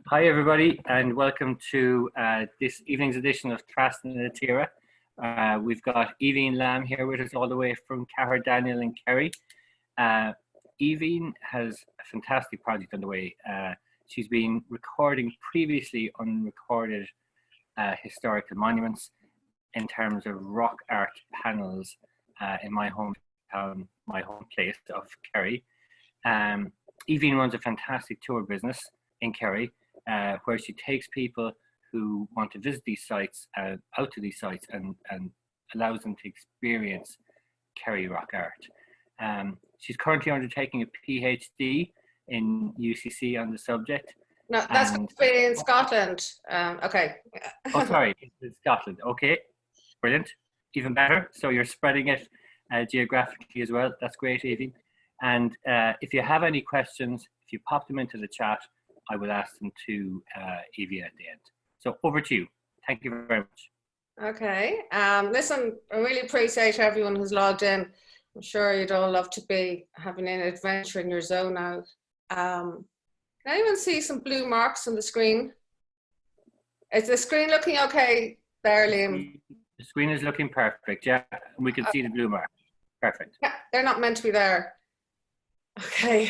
Hi everybody, and welcome to this evening's edition of Trasna na Tira. We've got Aoibheann Lambe here with us all the way from Daniel and Kerry. Aoibheann has a fantastic project underway. She's been recording previously unrecorded historical monuments in terms of rock art panels in my hometown, my home place of Kerry. Aoibheann runs a fantastic tour business in Kerry, where she takes people who want to visit these sites out to these sites and allows them to experience Kerry rock art. She's currently undertaking a PhD in UCC on the subject. No, that's in Scotland. Okay. Oh, sorry, it's Scotland. Okay, brilliant. Even better. So you're spreading it geographically as well. That's great, Aoibheann. And if you have any questions, if you pop them into the chat, I will ask them to Aoibheann at the end. So over to you. Thank you very much. Okay. Listen, I really appreciate everyone who's logged in. I'm sure you'd all love to be having an adventure in your zone now. Can anyone see some blue marks on the screen? Is the screen looking okay there, Liam? The screen is looking perfect, yeah. We can see the blue mark. Perfect. Yeah, they're not meant to be there. Okay.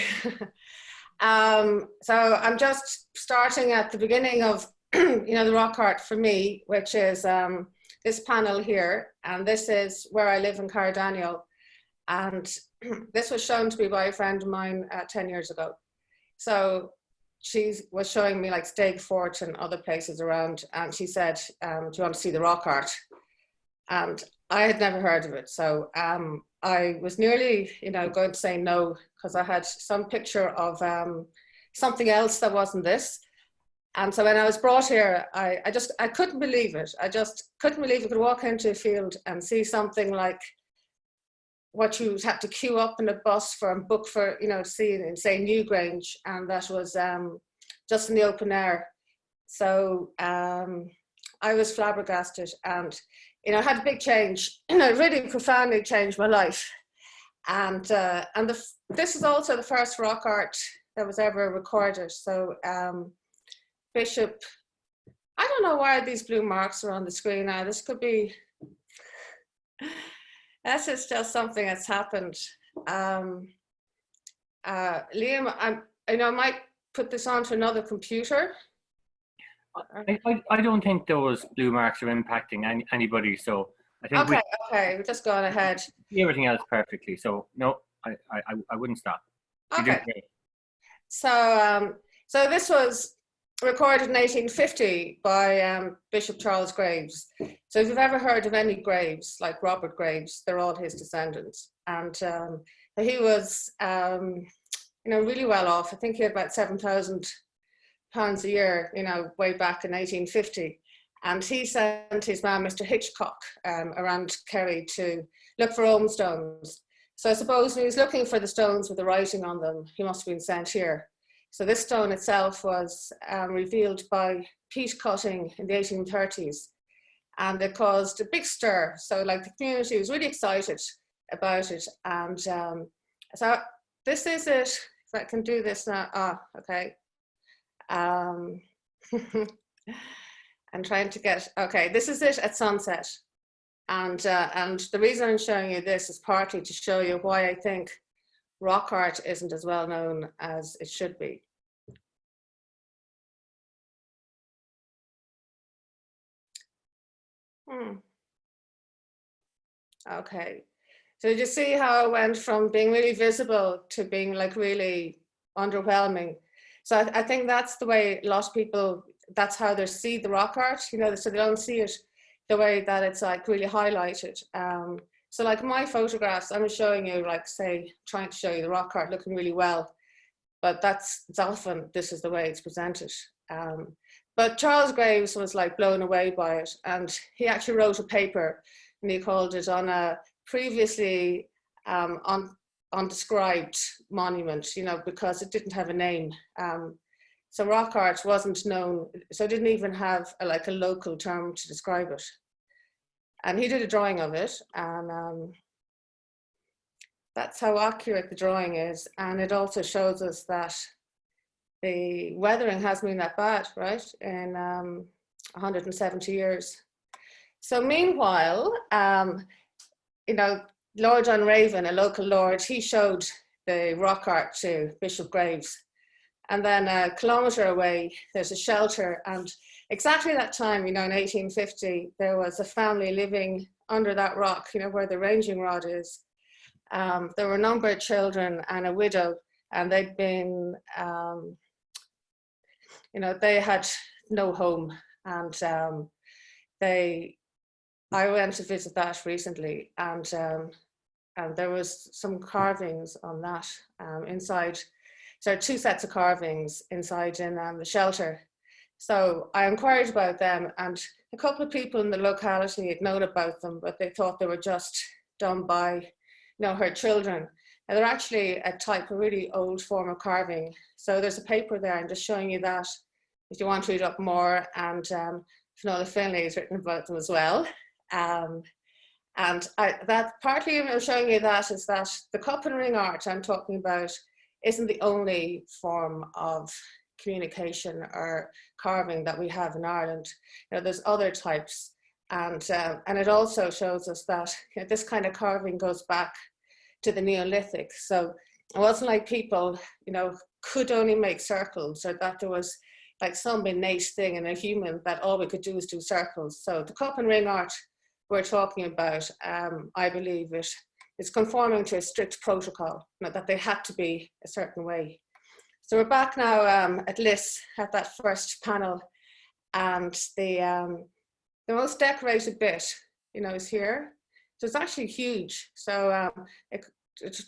So I'm just starting at the beginning of, the rock art for me, which is this panel here. And this is where I live in Daniel. And this was shown to me by a friend of mine 10 years ago. So she was showing me like Stag Fort and other places around. And she said, do you want to see the rock art? And I had never heard of it. So I was nearly, going to say no, because I had some picture of something else that wasn't this. And so when I was brought here, I couldn't believe it. I just couldn't believe I could walk into a field and see something like what you had to queue up in a bus for and book for, to see in, say, Newgrange. And that was just in the open air. So I was flabbergasted and, I had a big change, really profoundly changed my life. And this is also the first rock art that was ever recorded. So Bishop, I don't know why these blue marks are on the screen now. This could be, this is just something that's happened. Liam, I might put this onto another computer. I don't think those blue marks are impacting anybody, so I think okay, we're just going ahead. See everything else perfectly, so no, I wouldn't stop. Okay. So this was recorded in 1850 by Bishop Charles Graves. So if you've ever heard of any Graves, like Robert Graves, they're all his descendants. And he was, really well off. I think he had about £7,000 a year, way back in 1850. And he sent his man, Mr. Hitchcock, around Kerry to look for Ogham stones. So I suppose when he was looking for the stones with the writing on them, he must have been sent here. So this stone itself was revealed by peat cutting in the 1830s. And it caused a big stir. So like the community was really excited about it. And so this is it. If I can do this now, okay. I'm trying to get, okay, this is it at sunset. And the reason I'm showing you this is partly to show you why I think rock art isn't as well known as it should be. Okay, so you see how it went from being really visible to being like really underwhelming. So I think that's the way a lot of people, that's how they see the rock art, so they don't see it the way that it's like really highlighted. So like my photographs, I'm showing you like, say, trying to show you the rock art looking really well, but it's often, this is the way it's presented. But Charles Graves was like blown away by it. And he actually wrote a paper and he called it on a previously undescribed monument, because it didn't have a name. So rock art wasn't known, so it didn't even have a local term to describe it. And he did a drawing of it, and that's how accurate the drawing is. And it also shows us that the weathering hasn't been that bad, right, in 170 years. So meanwhile, you know, Lord John Raven, a local lord, he showed the rock art to Bishop Graves. And then a kilometre away, there's a shelter. And exactly that time, you know, in 1850, there was a family living under that rock, you know, where the ranging rod is. There were a number of children and a widow, and they'd been, you know, they had no home. And I went to visit that recently, and there was some carvings on that inside. So 2 sets of carvings inside in the shelter. So I inquired about them, and a couple of people in the locality had known about them, but they thought they were just done by, you know, her children. And they're actually a type of really old form of carving. So there's a paper there, I'm just showing you that if you want to read up more, and Finola Finlay has written about them as well. And that partly I'm showing you that is that the cup and ring art I'm talking about isn't the only form of communication or carving that we have in Ireland. You know, there's other types, and it also shows us that, you know, this kind of carving goes back to the Neolithic. So it wasn't like people, you know, could only make circles, or that there was like some innate thing in a human that all we could do is do circles. So the cup and ring art we're talking about, I believe it's conforming to a strict protocol, that they had to be a certain way. So we're back now at Liss at that first panel, and the most decorated bit, you know, is here. So it's actually huge. So it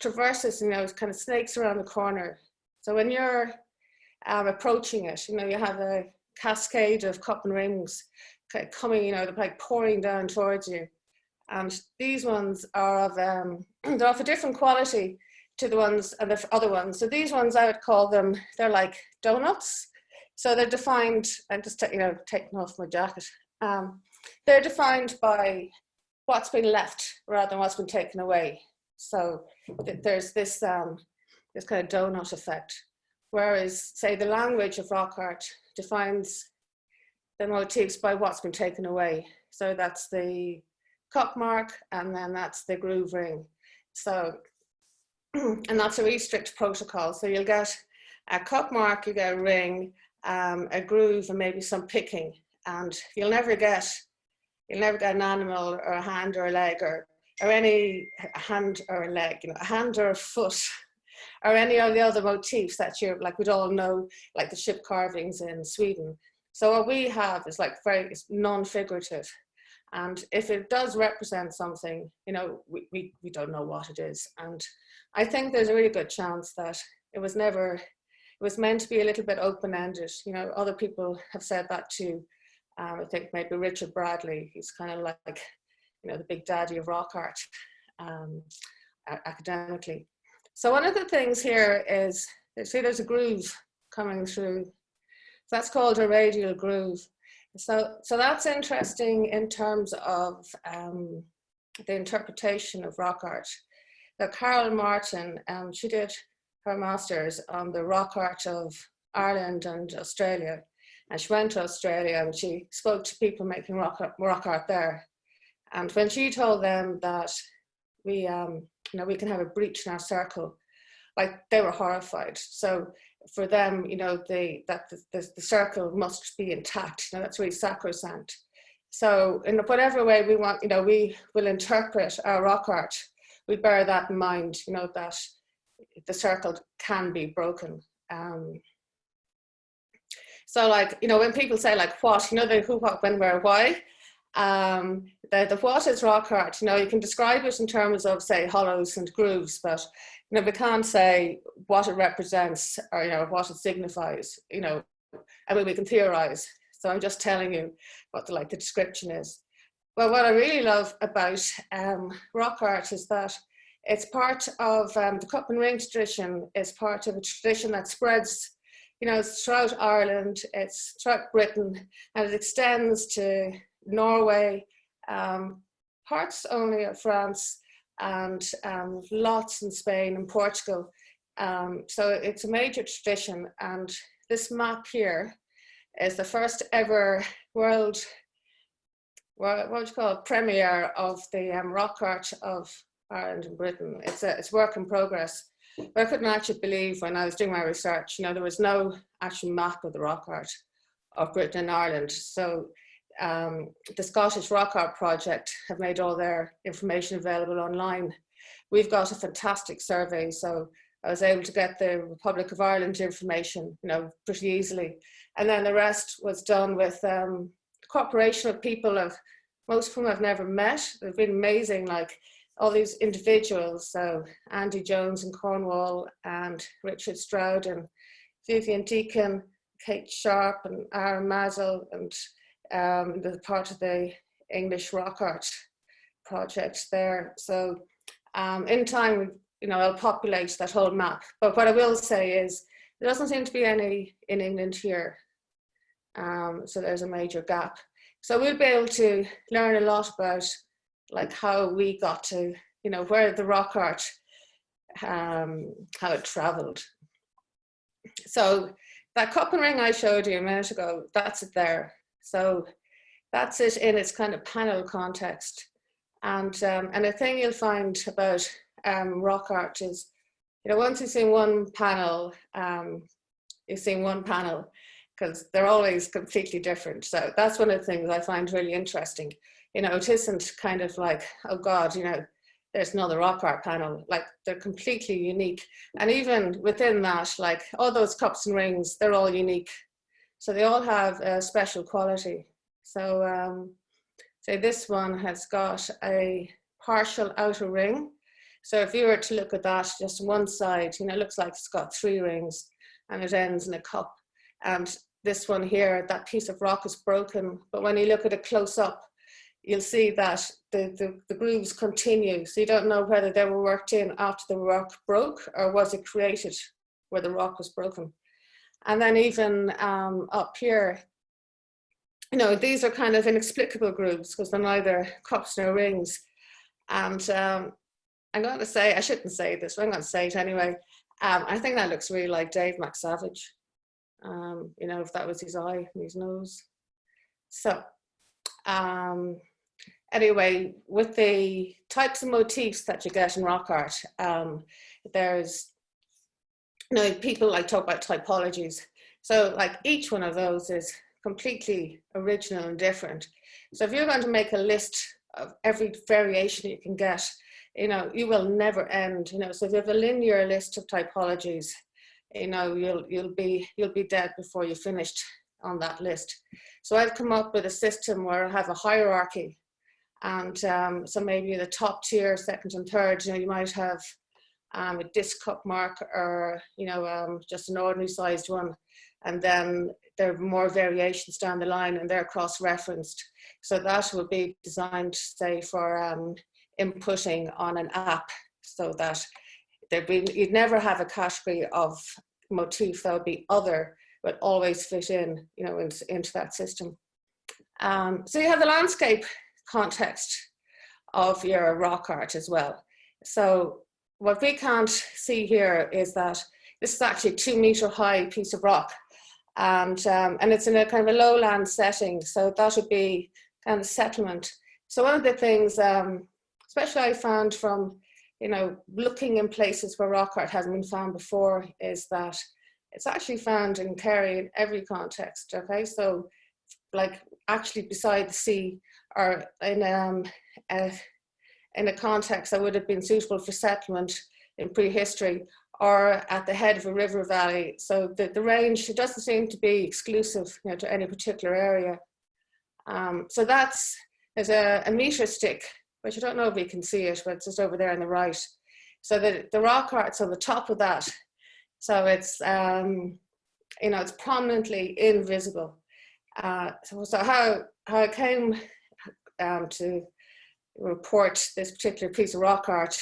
traverses, you know, it kind of snakes around the corner. So when you're approaching it, you know, you have a cascade of cup and rings coming, you know, they're like pouring down towards you. And these ones are of, they're of a different quality to the ones and the other ones. So these ones, I would call them, they're like donuts. So they're defined, I'm just, you know, taking off my jacket. They're defined by what's been left rather than what's been taken away. So there's this, this kind of donut effect. Whereas, say, the language of rock art defines the motifs by what's been taken away. So that's the cup mark, and then that's the groove ring. So, and that's a really strict protocol. So you'll get a cup mark, you get a ring, a groove, and maybe some picking. And you'll never get an animal or a hand or a leg or any hand or a leg, you know, a hand or a foot, or any of the other motifs that you're like, we'd all know, like the ship carvings in Sweden. So what we have is like very non-figurative. And if it does represent something, you know, we don't know what it is. And I think there's a really good chance that it was meant to be a little bit open-ended. You know, other people have said that too. I think maybe Richard Bradley, he's kind of like, you know, the big daddy of rock art academically. So one of the things here is, see there's a groove coming through. So that's called a radial groove. So that's interesting in terms of the interpretation of rock art. Now, Carol Martin, she did her master's on the rock art of Ireland and Australia. And she went to Australia and she spoke to people making rock art there. And when she told them that we can have a breach in our circle, like they were horrified. So for them, you know, the circle must be intact. You know, that's really sacrosanct. So in whatever way we want, you know, we will interpret our rock art. We bear that in mind, you know, that the circle can be broken. So like, you know, when people say like what, you know, the who, what, when, where, why, the what is rock art, you know, you can describe it in terms of, say, hollows and grooves, but, you know, we can't say what it represents or, you know, what it signifies, you know, I mean, we can theorize. So I'm just telling you what the description is. But what I really love about rock art is that it's part of the cup and ring tradition, is part of a tradition that spreads, you know, throughout Ireland, it's throughout Britain, and it extends to Norway, parts only of France, and lots in Spain and Portugal. So it's a major tradition, and this map here is the first ever what would you call it, premiere of the rock art of Ireland and Britain. It's work in progress. But I couldn't actually believe when I was doing my research, you know, there was no actual map of the rock art of Britain and Ireland. So the Scottish Rock Art Project have made all their information available online. We've got a fantastic survey, so I was able to get the Republic of Ireland information, you know, pretty easily. And then the rest was done with cooperation of people most of whom I've never met. They've been amazing, like all these individuals. So Andy Jones in Cornwall and Richard Stroud and Vivian Deacon, Kate Sharp and Aaron Mazel, and the part of the English Rock Art Project there. So in time, you know, I'll populate that whole map. But what I will say is there doesn't seem to be any in England here. So there's a major gap. So we'll be able to learn a lot about like how we got to, you know, where the rock art, how it traveled. So that cup and ring I showed you a minute ago, that's it there. So that's it in its kind of panel context. And the thing you'll find about rock art is, you know, once you've seen one panel, you've seen one panel, because they're always completely different. So that's one of the things I find really interesting. You know, it isn't kind of like, oh God, you know, there's another rock art panel. Like, they're completely unique. And even within that, like all those cups and rings, they're all unique. So they all have a special quality. So say this one has got a partial outer ring. So if you were to look at that, just one side, you know, it looks like it's got 3 rings and it ends in a cup. And this one here, that piece of rock is broken. But when you look at it close up, you'll see that the grooves continue. So you don't know whether they were worked in after the rock broke or was it created where the rock was broken. And then even up here, you know, these are kind of inexplicable grooves because they're neither cups nor rings. And I'm going to say, I shouldn't say this, but I'm going to say it anyway. I think that looks really like Dave McSavage. You know, if that was his eye and his nose. So anyway, with the types of motifs that you get in rock art, there's, you know, people like talk about typologies. So like each one of those is completely original and different. So if you're going to make a list of every variation you can get, you know, you will never end, you know. So if you have a linear list of typologies, you know, you'll be dead before you're finished on that list. So I've come up with a system where I have a hierarchy, and so maybe the top tier, second and third, you know, you might have a disc cup mark, or you know, just an ordinary sized one, and then there are more variations down the line, and they're cross-referenced. So that would be designed, say, for inputting on an app, so that you'd never have a category of motif that would be other, but always fit in, you know, into that system. So you have the landscape context of your rock art as well. So what we can't see here is that this is actually a 2 meter high piece of rock, and it's in a kind of a lowland setting. So that would be kind of settlement. So one of the things, especially I found from, you know, looking in places where rock art hasn't been found before, is that it's actually found in Kerry in every context, okay? So like actually beside the sea, or in a context that would have been suitable for settlement in prehistory, or at the head of a river valley. So the range, it doesn't seem to be exclusive, you know, to any particular area. So there's a meter stick, which I don't know if you can see it, but it's just over there on the right. So the rock art's on the top of that. So it's, you know, it's prominently invisible. So how I came to report this particular piece of rock art,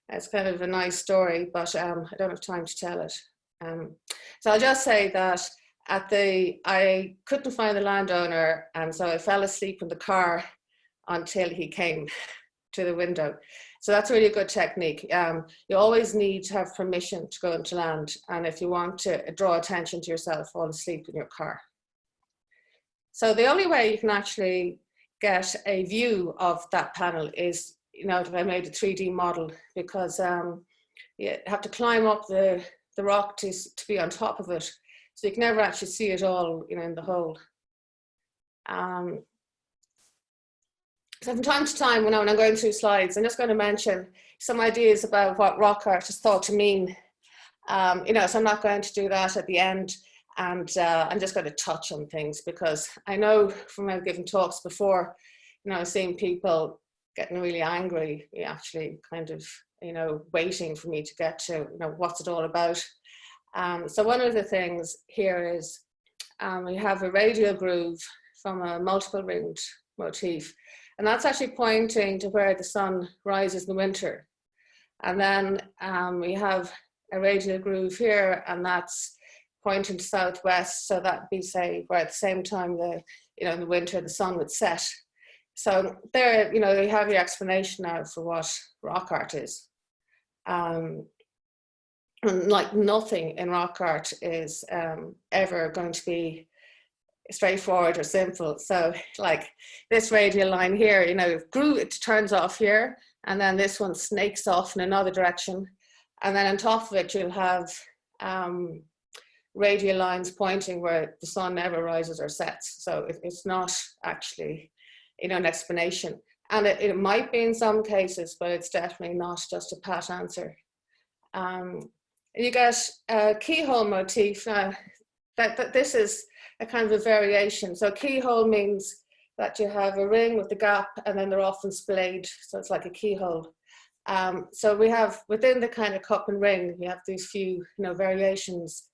it's kind of a nice story, but I don't have time to tell it. So I'll just say that I couldn't find the landowner, and so I fell asleep in the car until he came to the window. So that's a really good technique. You always need to have permission to go into land. And if you want to draw attention to yourself, fall asleep in your car. So the only way you can actually get a view of that panel is, you know, if I made a 3D model, because you have to climb up the rock to be on top of it. So you can never actually see it all, you know, in the hole. So from time to time, when I'm going through slides, I'm just going to mention some ideas about what rock art is thought to mean. You know, so I'm not going to do that at the end, and I'm just going to touch on things, because I know from I've given talks before, you know, I've seen people getting really angry, actually kind of, you know, waiting for me to get to, you know, what's it all about. So one of the things here is we have a radial groove from a multiple ringed motif. And that's actually pointing to where the sun rises in the winter. And then we have a radial groove here, and that's pointing to southwest. So that'd be, say, where at the same time, you know, in the winter, the sun would set. So there, you know, you have your explanation now for what rock art is. And like nothing in rock art is ever going to be straightforward or simple. So like this radial line here, you know, it turns off here, and then this one snakes off in another direction. And then on top of it, you'll have radial lines pointing where the sun never rises or sets. So it's not actually, you know, an explanation. And it might be in some cases, but it's definitely not just a pat answer. You get a keyhole motif. This is a kind of a variation. So keyhole means that you have a ring with the gap, and then they're often splayed, so it's like a keyhole. So we have, within the kind of cup and ring, you have these few, you know, variations.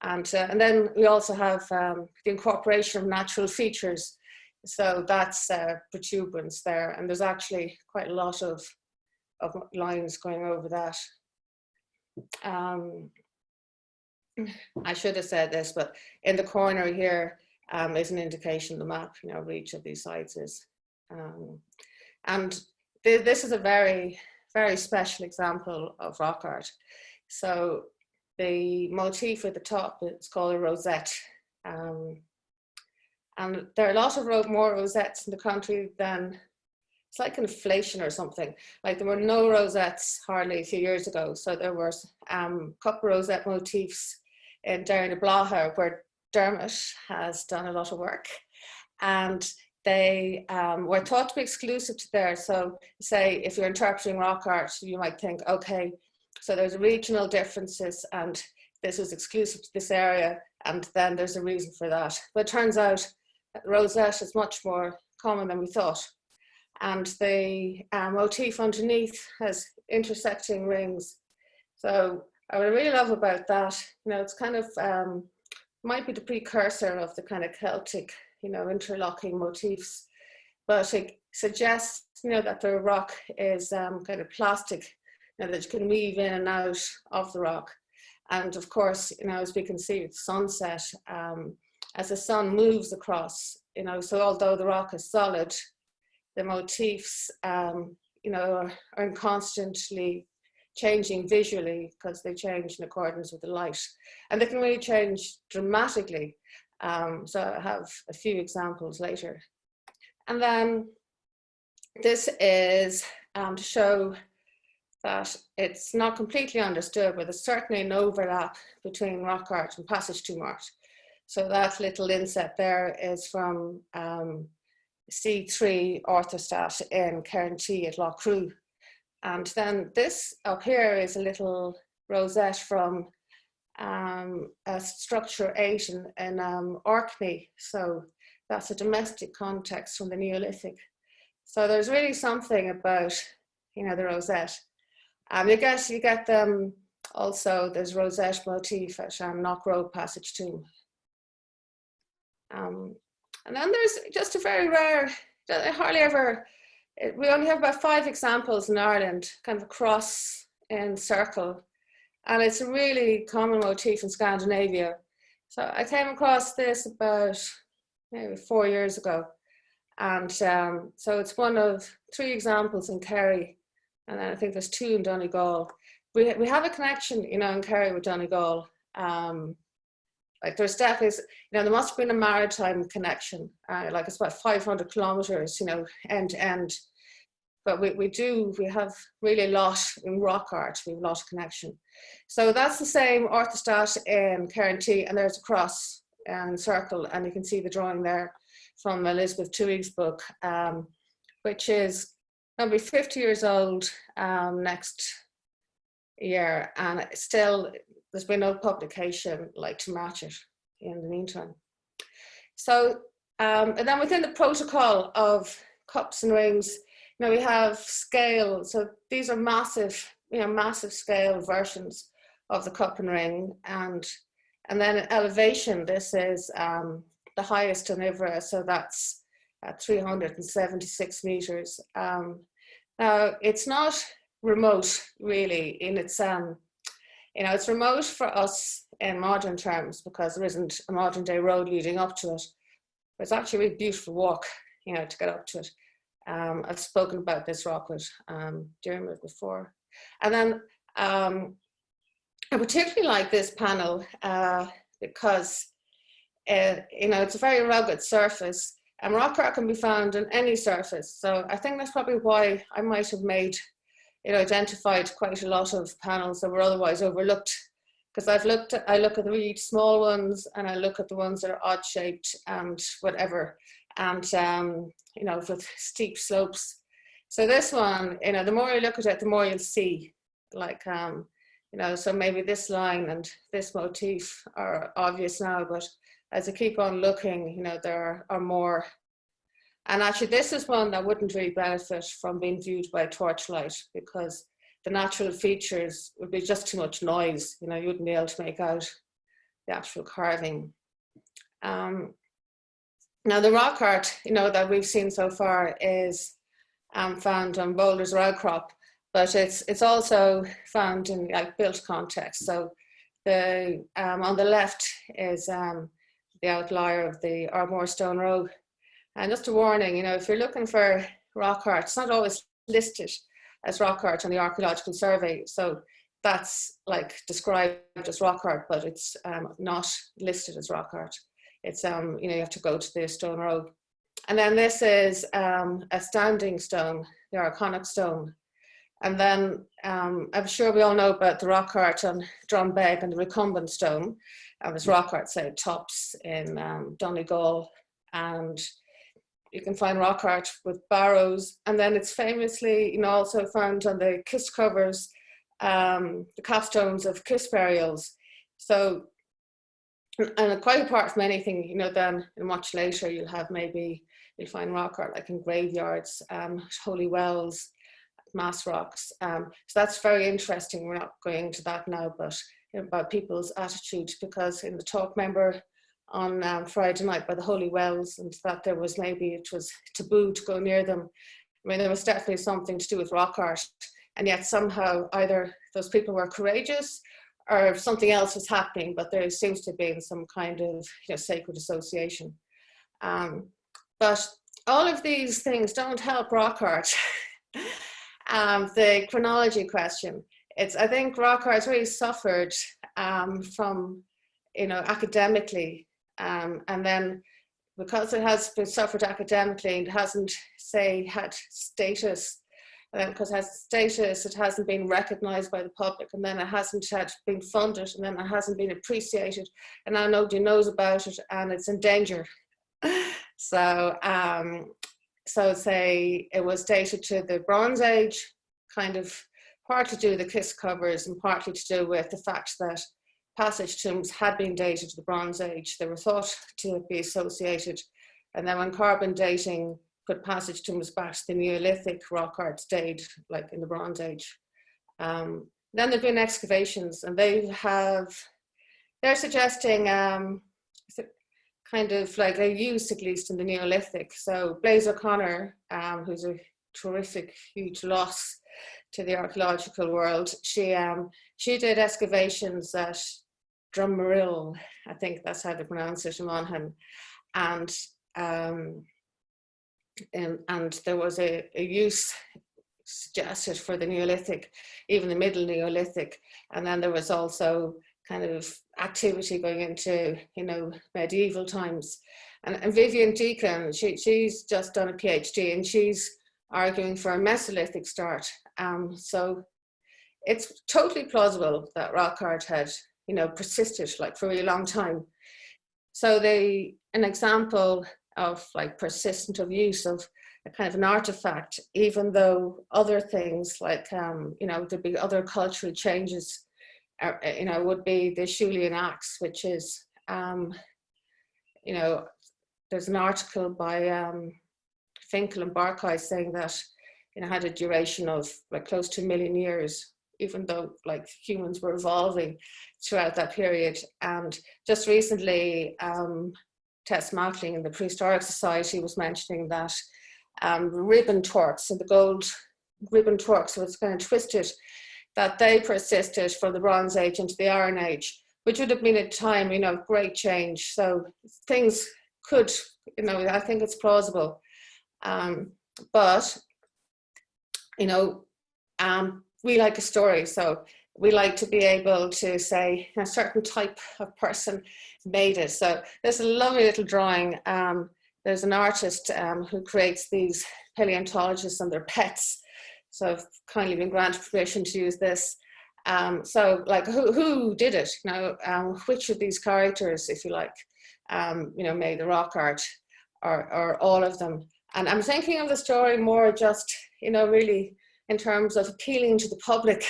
And then we also have the incorporation of natural features. So that's protuberance there, and there's actually quite a lot of lines going over that. I should have said this, but in the corner here is an indication of the map, you know, where each of these sites is. And this is a very, very special example of rock art. So the motif at the top is called a rosette. And there are a lot of more rosettes in the country than, it's like inflation or something. Like there were no rosettes hardly a few years ago. So there was a couple of rosette motifs in Derry Blaha, where Dermot has done a lot of work. And they were thought to be exclusive to there. So say, if you're interpreting rock art, you might think, okay, so there's regional differences, and this is exclusive to this area, and then there's a reason for that. But it turns out that rosette is much more common than we thought. And the motif underneath has intersecting rings. So what I really love about that, you know, it's kind of, might be the precursor of the kind of Celtic, you know, interlocking motifs, but it suggests, you know, that the rock is kind of plastic, you know, that you can weave in and out of the rock. And of course, you know, as we can see with sunset, as the sun moves across, you know, so although the rock is solid, the motifs, you know, are constantly changing visually, because they change in accordance with the light, and they can really change dramatically. So I have a few examples later. And then this is to show that it's not completely understood, but there's certainly an overlap between rock art and passage tomb art. So that little inset there is from C3 orthostat in Cairntee at Loughcrew. And then this up here is a little rosette from a structure 8 in Orkney. So that's a domestic context from the Neolithic. So there's really something about, you know, the rosette. You get them also, there's rosette motif at Knockroad Passage Tomb. And then there's just a very rare, hardly ever, we only have about 5 examples in Ireland, kind of a cross in circle. And it's a really common motif in Scandinavia. So I came across this about maybe 4 years ago. And so it's one of 3 examples in Kerry And then I think there's 2 in Donegal. We have a connection, you know, in Kerry with Donegal. Like there's definitely, you know, there must have been a maritime connection. Like it's about 500 kilometers, you know, end to end. But we have really a lot in rock art. We have a lot of connection. So that's the same orthostat in Kerry, and there's a cross and circle, and you can see the drawing there from Elizabeth Toohey's book, which is going to be 50 years old next year, and still there's been no publication like to match it in the meantime. So, and then within the protocol of cups and rings, you know, we have scale. So these are massive, you know, massive scale versions of the cup and ring, and then elevation. This is the highest in Ivra, so that's at 376 meters. Now it's not remote really in its you know, it's remote for us in modern terms because there isn't a modern day road leading up to it. But it's actually a really beautiful walk, you know, to get up to it. I've spoken about this rock with Dermot before. And then I particularly like this panel because, you know, it's a very rugged surface, and rock art can be found on any surface. So I think that's probably why I might have made, you know, identified quite a lot of panels that were otherwise overlooked, because I look at the really small ones, and I look at the ones that are odd shaped and whatever, and you know, with steep slopes. So this one, you know, the more you look at it, the more you'll see, like you know, so maybe this line and this motif are obvious now, but as I keep on looking, you know, there are more. And actually this is one that wouldn't really benefit from being viewed by torchlight, because the natural features would be just too much noise. You know, you wouldn't be able to make out the actual carving. Now the rock art, you know, that we've seen so far is found on boulders or outcrop, but it's also found in like built context. So the on the left is the outlier of the Ardmore Stone Row. And just a warning, you know, if you're looking for rock art, it's not always listed as rock art on the Archaeological Survey. So that's like described as rock art, but it's not listed as rock art. It's, you know, you have to go to the stone row. And then this is a standing stone, the Archonic stone. And then I'm sure we all know about the rock art on Drumbeg and the recumbent stone. And there's rock art, say, Tops in Donegal. And you can find rock art with barrows. And then it's famously, you know, also found on the kiss covers, the capstones of kiss burials. So, and quite apart from anything, you know, then much later you'll find rock art like in graveyards, holy wells, mass rocks. So that's very interesting. We're not going into that now, but you know, about people's attitude, because in the talk, remember on Friday night by the holy wells, and that there was maybe it was taboo to go near them. I mean, there was definitely something to do with rock art, and yet somehow either those people were courageous or something else was happening, but there seems to have been some kind of, you know, sacred association. But all of these things don't help rock art. The chronology question, I think rock art's really suffered from, you know, academically, and then because it has been suffered academically, it hasn't, say, had status. And then because it has status, it hasn't been recognized by the public, and then it hasn't been funded, and then it hasn't been appreciated, and now nobody knows about it, and it's in danger. So, so say it was dated to the Bronze Age, kind of partly to do with the kiss covers and partly to do with the fact that passage tombs had been dated to the Bronze Age. They were thought to be associated, and then when carbon dating put passage tombs back to the Neolithic, rock art stayed like in the Bronze Age. Then there've been excavations, and they're suggesting kind of like a use, at least in the Neolithic. So Blaise O'Connor, who's a terrific, huge loss to the archaeological world, she did excavations at Drummeril, I think that's how they pronounce it, in Monaghan, and there was a use suggested for the Neolithic, even the Middle Neolithic. And then there was also kind of activity going into, you know, medieval times. And Vivian Deacon, she's just done a PhD and she's arguing for a Mesolithic start. So it's totally plausible that rock art had, you know, persisted like for a really long time. So an example of like persistent of use of a kind of an artifact, even though other things like, you know, there'd be other cultural changes, you know, would be the Schulian axe, which is, you know, there's an article by Finkel and Barkay saying that, you know, had a duration of like close to 1 million years, even though like humans were evolving throughout that period. And just recently, Tess Mackling in the Prehistoric Society was mentioning that ribbon torques, so the gold ribbon torques, so it's kind of twisted, that they persisted from the Bronze Age into the Iron Age, which would have been a time, you know, of great change. So things could, you know, I think it's plausible. But, you know, we like a story, so we like to be able to say a certain type of person made it. So there's a lovely little drawing. There's an artist who creates these paleontologists and their pets. So I've kindly been granted permission to use this. So like who did it? You know, which of these characters, if you like, you know, made the rock art, or all of them? And I'm thinking of the story more just, you know, really in terms of appealing to the public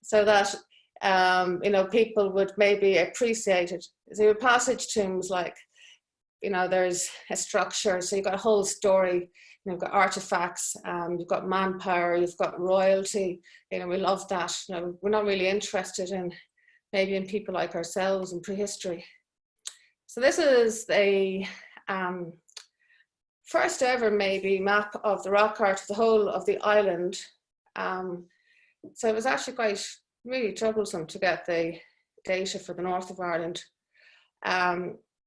so that, you know, people would maybe appreciate it. So your passage tombs, like, you know, there's a structure, so you've got a whole story, you know, you've got artifacts, you've got manpower, you've got royalty, you know, we love that. You know, we're not really interested in maybe in people like ourselves in prehistory. So this is a first ever maybe map of the rock art of the whole of the island. So it was actually quite really troublesome to get the data for the north of Ireland.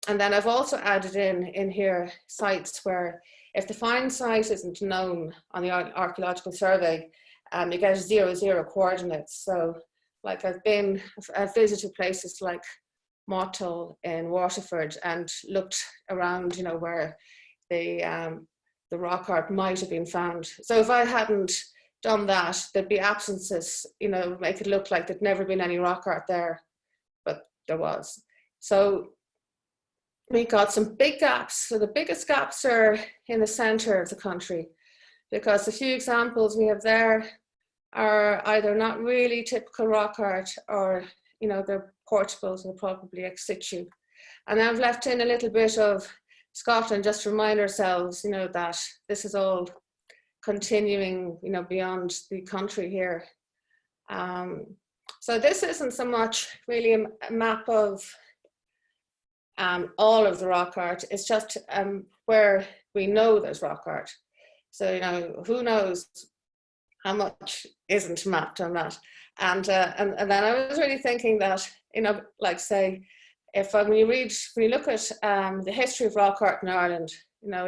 And then I've also added in here sites where if the find site isn't known on the archaeological survey, you get 0 coordinates. So like I've visited places like Mottle in Waterford and looked around, you know, where the rock art might have been found. So if I hadn't done that, there'd be absences, you know, make it look like there'd never been any rock art there, but there was. So we got some big gaps. So the biggest gaps are in the center of the country, because the few examples we have there are either not really typical rock art, or, you know, they're portable, so they're probably ex situ. And I've left in a little bit of Scotland just to remind ourselves, you know, that this is all continuing, you know, beyond the country here. So this isn't so much really a map of all of the rock art. It's just where we know there's rock art. So, you know, who knows how much isn't mapped on that. And then I was really thinking that, you know, like say, if when you look at the history of rock art in Ireland, you know,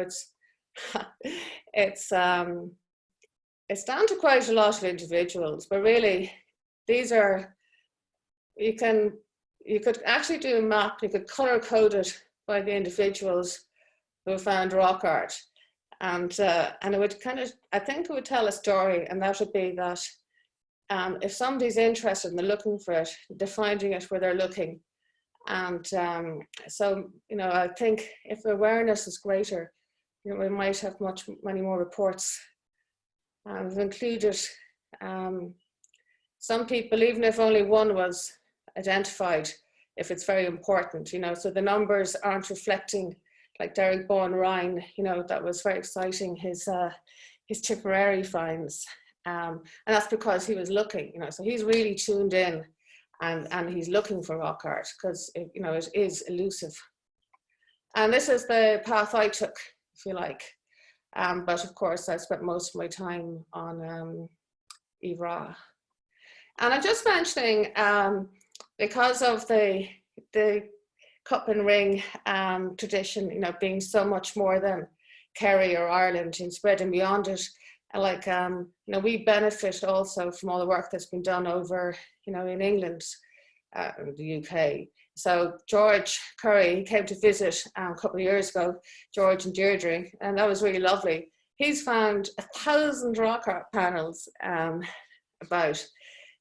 it's down to quite a lot of individuals, but really these are, you could actually do a map, you could color code it by the individuals who found rock art. And it would kind of, I think it would tell a story, and that would be that if somebody's interested and they're looking for it, they're finding it where they're looking. And so, you know, I think if awareness is greater, you know, we might have many more reports. We've included some people, even if only one was identified, if it's very important, you know, so the numbers aren't reflecting, like Derek Bowen Ryan, you know, that was very exciting, his Tipperary finds. And that's because he was looking, you know, so he's really tuned in. And he's looking for rock art because, you know, it is elusive. And this is the path I took, if you like. But of course, I spent most of my time on Ivra. And I'm just mentioning, because of the cup and ring tradition, you know, being so much more than Kerry or Ireland and spreading beyond it, like, you know, we benefit also from all the work that's been done over, you know, in England, the UK. So George Curry, he came to visit a couple of years ago, George and Deirdre, and that was really lovely. He's found 1,000 rock art panels about,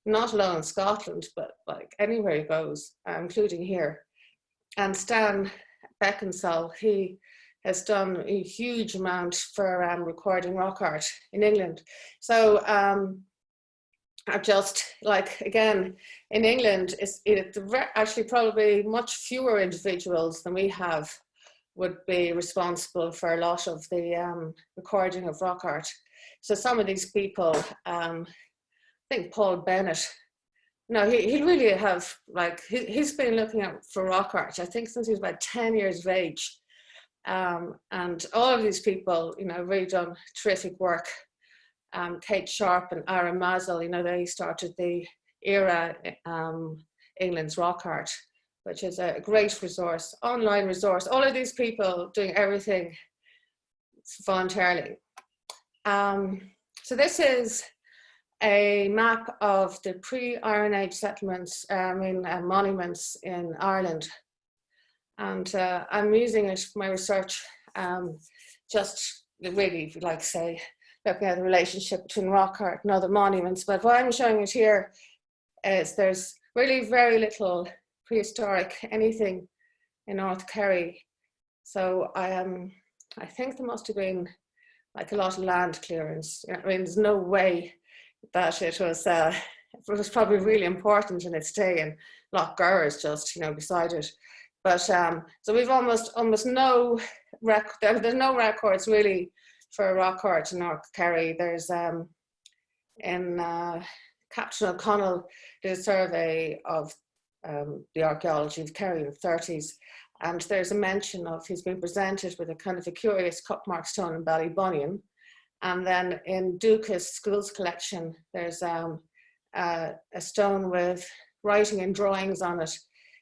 not alone in Scotland, but like anywhere he goes, including here. And Stan Beckinsale, he has done a huge amount for recording rock art in England. So are just like, again, in England, it's actually probably much fewer individuals than we have would be responsible for a lot of the recording of rock art. So some of these people, I think Paul Bennett, no, he really have, like, he's been looking out for rock art, I think, since he was about 10 years of age. And all of these people, you know, really done terrific work. Kate Sharp and Aaron Mazel, you know, they started the era England's Rock Art, which is a great resource, online resource. All of these people doing everything voluntarily. So this is a map of the pre-Iron Age settlements, monuments in Ireland. And I'm using it for my research, just really, if you like, say, looking at the relationship between rock art and other monuments. But why I'm showing it here is there's really very little prehistoric anything in North Kerry. So I think there must have been like a lot of land clearance. I mean, there's no way that it was probably really important in its day, and Loch Gower is just, you know, beside it. But so we've almost no there's no records really for rock art in North Kerry. There's Captain O'Connell did a survey of the archaeology of Kerry in the 30s, and there's a mention of he's been presented with a kind of a curious cup-marked stone in Ballybunion. And then in Dukas School's collection, there's a stone with writing and drawings on it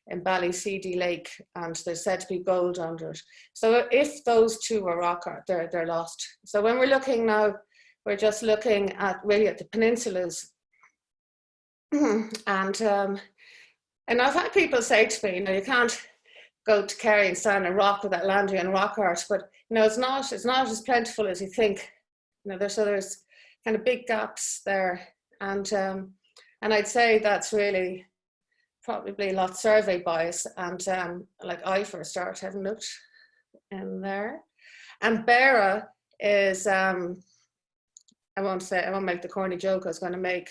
in Ballyseedy Lake, and there's said to be gold under it. So if those two are rock art, they're lost. So when we're looking now, we're just looking at really at the peninsulas. And I've had people say to me, you know, you can't go to Kerry and stand on a rock without landing on rock art, but you know, it's not as plentiful as you think. You know, there's kind of big gaps there, and I'd say that's really probably a lot of survey bias, and like I for a start haven't looked in there. And Beara is I won't make the corny joke I was going to make,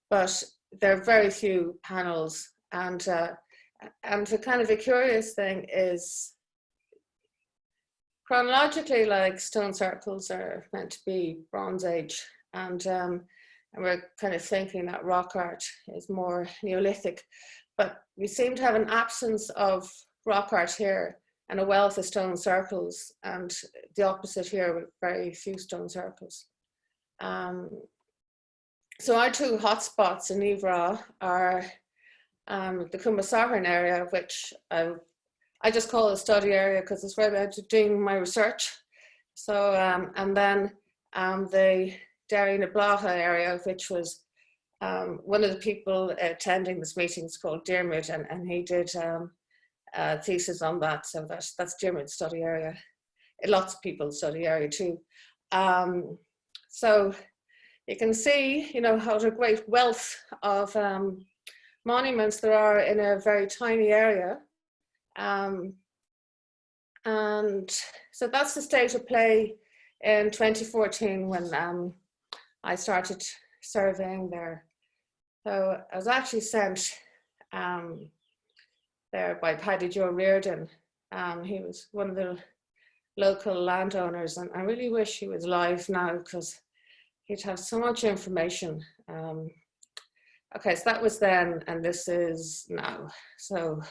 but there are very few panels, and the kind of a curious thing is chronologically, like, stone circles are meant to be Bronze Age, and we're kind of thinking that rock art is more Neolithic. But we seem to have an absence of rock art here and a wealth of stone circles, and the opposite here with very few stone circles. So our two hotspots in Ivra are the Cumbasaran area, which I just call a study area because it's where I'm doing my research. So, and then the Derry na Blaha area, which was one of the people attending this meeting is called Diarmuid, and he did a thesis on that. So that's Diarmuid's study area. Lots of people's study area too. So you can see, you know, how a great wealth of monuments there are in a very tiny area. And so that's the state of play in 2014 when I started surveying there. So I was actually sent there by Paddy Joe Reardon. He was one of the local landowners, and I really wish he was alive now because he'd have so much information. Okay, so that was then, and this is now. So,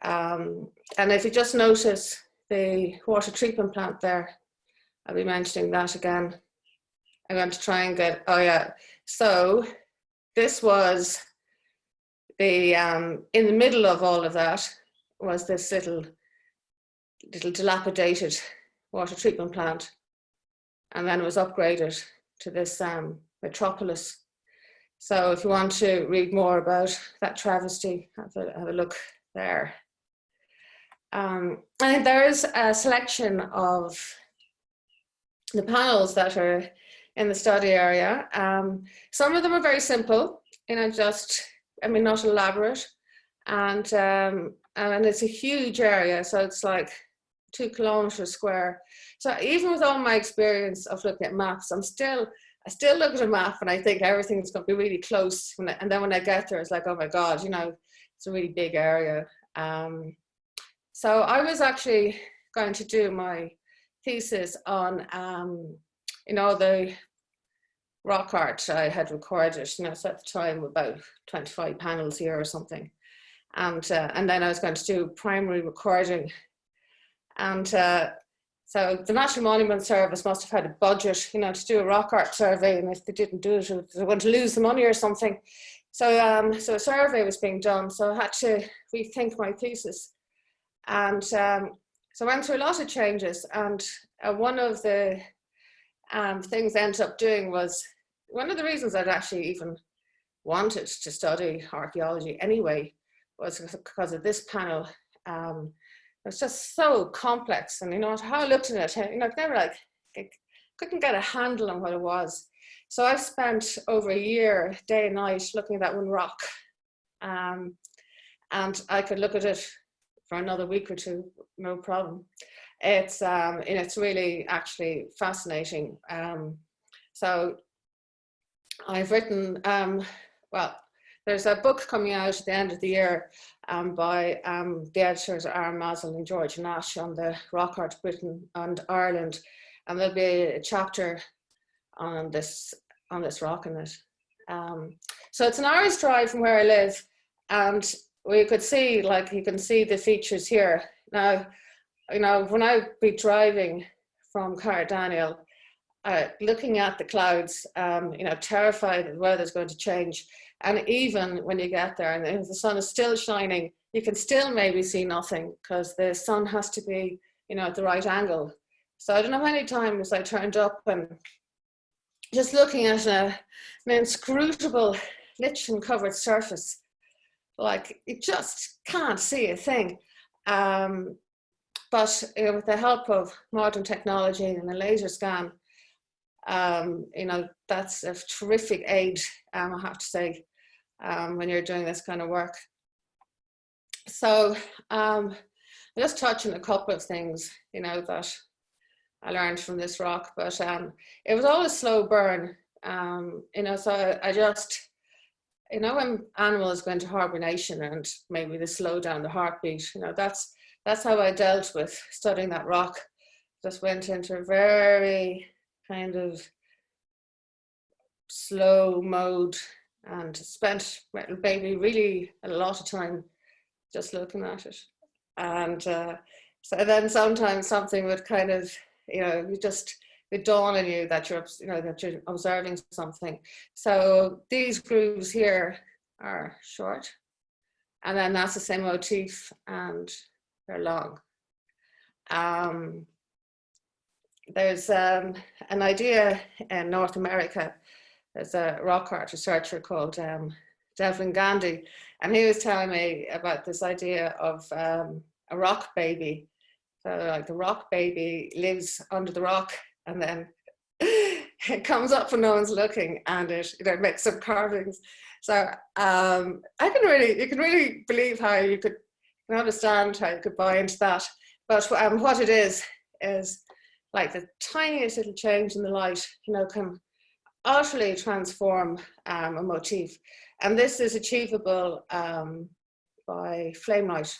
and if you just notice the water treatment plant there, I'll be mentioning that again. I'm going to try and get, oh yeah. So this was the, in the middle of all of that was this little dilapidated water treatment plant. And then it was upgraded this metropolis. So if you want to read more about that travesty, have a look there. And there is a selection of the panels that are in the study area. Some of them are very simple, you know, not elaborate. And it's a huge area, so it's like 2 kilometers square. So even with all my experience of looking at maps, I still look at a map and I think everything's going to be really close. And then when I get there, it's like, oh my God, you know, it's a really big area. So I was actually going to do my thesis on, you know, the rock art I had recorded, you know, so at the time about 25 panels here or something. And then I was going to do primary recording. And so the National Monument Service must have had a budget, you know, to do a rock art survey, and if they didn't do it, they were going to lose the money or something. So so a survey was being done, so I had to rethink my thesis. And so I went through a lot of changes, and one of the things I ended up doing was, one of the reasons I'd actually even wanted to study archaeology anyway was because of this panel. It was just so complex, and you know how I looked at it, you know, never like I couldn't get a handle on what it was. So I spent over a year, day and night, looking at that one rock, and I could look at it for another week or two, no problem. It's and it's really actually fascinating. So I've written well, there's a book coming out at the end of the year by the editors Aaron Mazel and George Nash on the rock art Britain and Ireland, and there'll be a chapter on this rock in it. So it's an hour's drive from where I live, and we could see, like you can see the features here. Now, you know, when I be driving from Carradaniel, looking at the clouds, you know, terrified that the weather's going to change. And even when you get there and if the sun is still shining, you can still maybe see nothing because the sun has to be, you know, at the right angle. So I don't know how many times I turned up and just looking at an inscrutable lichen covered surface, like you just can't see a thing. But you know, with the help of modern technology and a laser scan, you know, that's a terrific aid, I have to say, when you're doing this kind of work. So I'll just touch on a couple of things, you know, that I learned from this rock, but it was all a slow burn, you know, so I just, you know, when animals go into hibernation and maybe they slow down the heartbeat, you know, that's how I dealt with studying that rock. Just went into a very kind of slow mode and spent maybe really a lot of time just looking at it. And so then sometimes something would kind of, you know, it dawn on you that you're, you know, that you're observing something. So these grooves here are short, and then that's the same motif, and they're long. There's an idea in North America. There's a rock art researcher called Devlin Gandhi, and he was telling me about this idea of a rock baby. So like the rock baby lives under the rock, and then it comes up when no one's looking, and it, you know, makes some carvings. So you can really believe how you could understand how you could buy into that. But what it is like the tiniest little change in the light, you know, can utterly transform a motif. And this is achievable by flame light.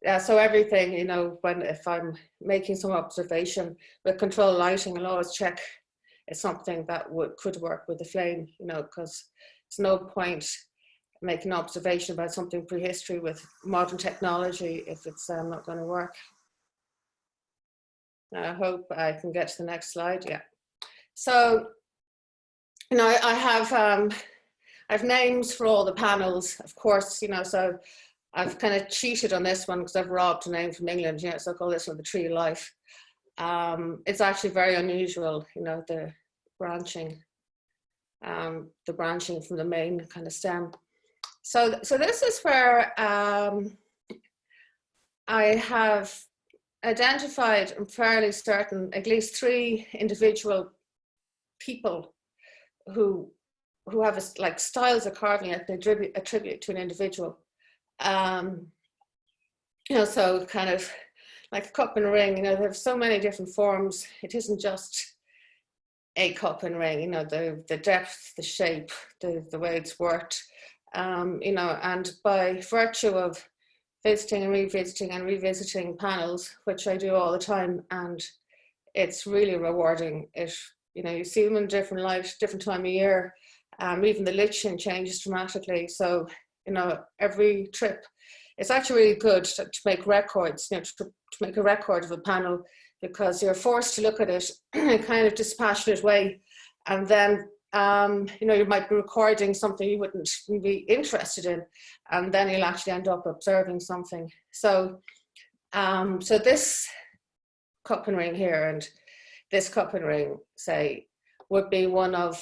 Yeah, so everything, you know, if I'm making some observation with control lighting, I'll always check it's something that could work with the flame, you know, because there's no point making an observation about something prehistory with modern technology if it's not going to work. I hope I can get to the next slide. Yeah. So, you know, I have names for all the panels, of course, you know, so I've kind of cheated on this one because I've robbed a name from England, you know, so I call this one the Tree of Life. It's actually very unusual, you know, the branching from the main kind of stem. So this is where I have identified, I'm fairly certain, at least 3 individual people who have like styles of carving that they attribute to an individual. You know, so kind of like a cup and ring, you know, they have so many different forms. It isn't just a cup and ring, you know, the depth, the shape, the way it's worked, you know, and by virtue of visiting and revisiting panels, which I do all the time, and it's really rewarding. You know, you see them in different light, different time of year, even the liching changes dramatically. So, you know, every trip, it's actually really good to make records, you know, to make a record of a panel, because you're forced to look at it in a kind of dispassionate way. And then, you know, you might be recording something you wouldn't be interested in, and then you'll actually end up observing something. So, so this cup and ring here and this cup and ring, say, would be one of,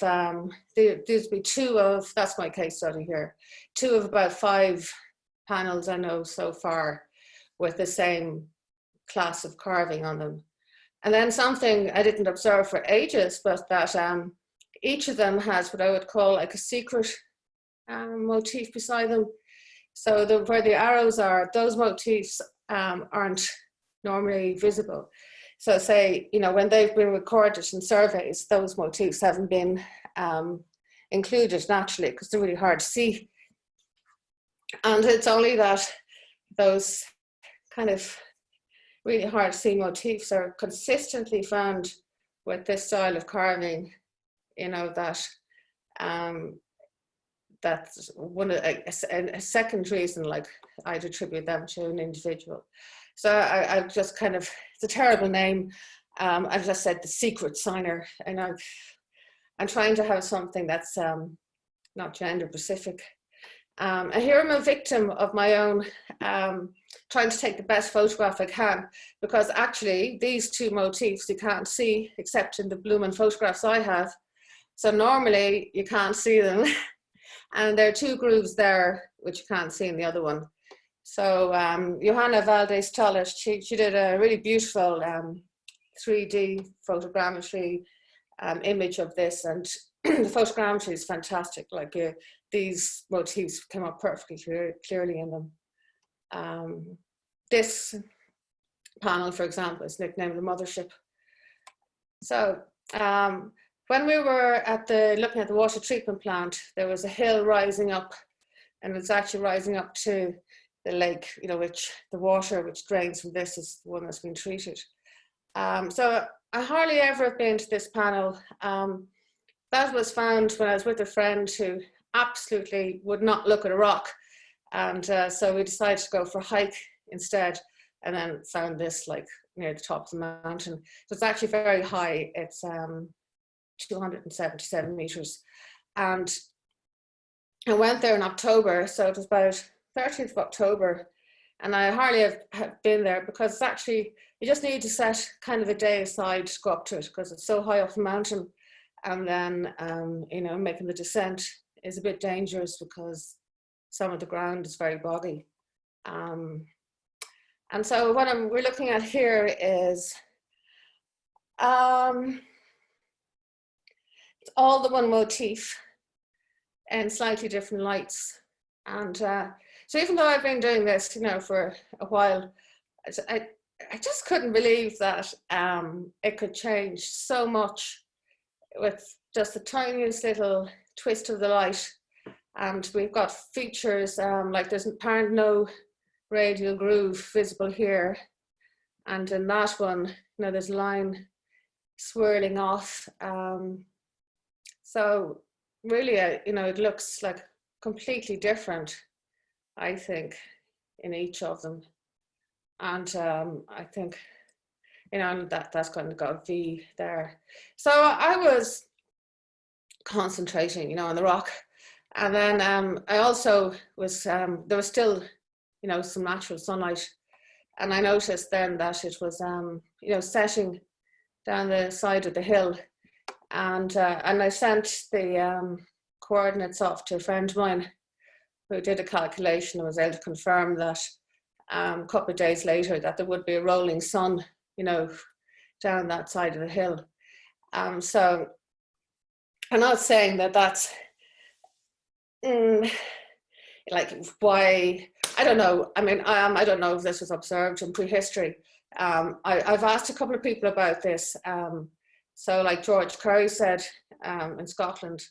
these would be 2 of, that's my case study here, 2 of about 5 panels I know so far with the same class of carving on them. And then something I didn't observe for ages, but that each of them has what I would call like a secret motif beside them. So where the arrows are, those motifs aren't normally visible. So say, you know, when they've been recorded in surveys, those motifs haven't been included naturally because they're really hard to see. And it's only that those kind of really hard to see motifs are consistently found with this style of carving, you know, that that's one of a second reason, like I'd attribute them to an individual. So I've just kind of, it's a terrible name. I've just said the secret signer, and I'm trying to have something that's not gender specific. And here I'm a victim of my own trying to take the best photograph I can, because actually these 2 motifs you can't see except in the blooming photographs I have. So normally you can't see them. And there are 2 grooves there which you can't see in the other one. So Johanna Valdez-Tolles, she did a really beautiful 3D photogrammetry image of this, and the photogrammetry is fantastic. Like these motifs come up perfectly clearly in them. This panel, for example, is nicknamed the Mothership. So when we were looking at the water treatment plant, there was a hill rising up, and it's actually rising up to the lake, you know, which the water which drains from this is the one that's been treated. So I hardly ever have been to this panel. That was found when I was with a friend who absolutely would not look at a rock. And so we decided to go for a hike instead, and then found this like near the top of the mountain. So it's actually very high. It's 277 meters. And I went there in October, so it was about 30th of October, and I hardly have been there because it's actually, you just need to set kind of a day aside to go up to it because it's so high off the mountain. And then, you know, making the descent is a bit dangerous because some of the ground is very boggy. And so what we're looking at here is it's all the one motif and slightly different lights. And so even though I've been doing this, you know, for a while, I just couldn't believe that it could change so much with just the tiniest little twist of the light. And we've got features like there's apparently no radial groove visible here. And in that one, you know, there's a line swirling off. So really, you know, it looks like completely different, I think, in each of them. And I think, you know, that's going to go V there. So I was concentrating, you know, on the rock. And then I also was, there was still, you know, some natural sunlight. And I noticed then that it was, you know, setting down the side of the hill. And I sent the coordinates off to a friend of mine who did a calculation and was able to confirm that a couple of days later that there would be a rolling sun, you know, down that side of the hill. So I'm not saying that that's like why, I don't know. I mean, I don't know if this was observed in prehistory. I've asked a couple of people about this. So like George Curry said in Scotland,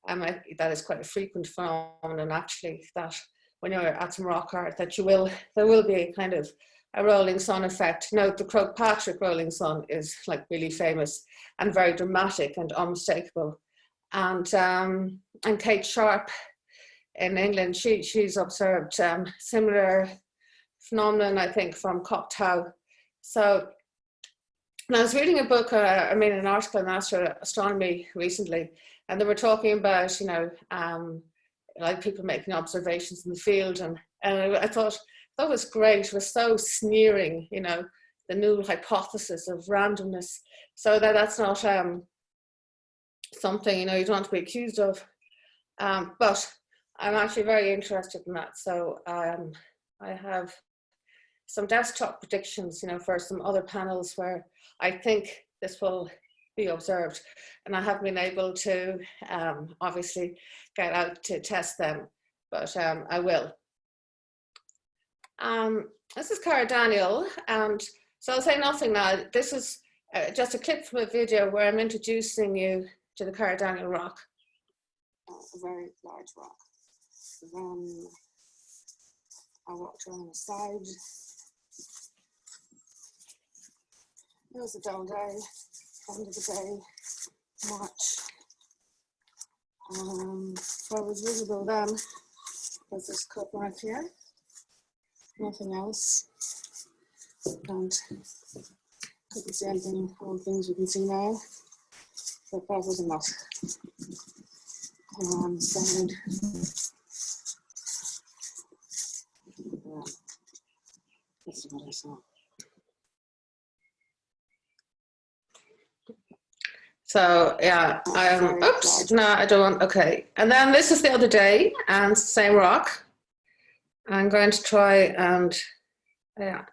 that is quite a frequent phenomenon actually, that when you're at some rock art, that there will be a kind of a rolling sun effect. You know, the Croagh-Patrick rolling sun is like really famous and very dramatic and unmistakable. And Kate Sharp in England, she's observed similar phenomenon, I think, from Cocteau. So, and I was reading a book, an article in Astronomy recently, and they were talking about, you know, like people making observations in the field, and I thought that was great. It was so sneering, you know, the new hypothesis of randomness. So that's not something, you know, you don't want to be accused of. But I'm actually very interested in that. So I have some desktop predictions, you know, for some other panels where I think this will be observed. And I haven't been able to obviously get out to test them, but I will. This is Cara Daniel, and so I'll say nothing now. This is just a clip from a video where I'm introducing you to the Cara Daniel rock. A very large rock. Then I walked around the side. It was a dull day, end of the day, March. What was visible then was this cup right here. Nothing else. And couldn't see anything, all the things you can see now. But that was enough. On the side. This is what I saw. So yeah, oops, no, I don't want, okay. And then this is the other day, and same rock. I'm going to try and, yeah.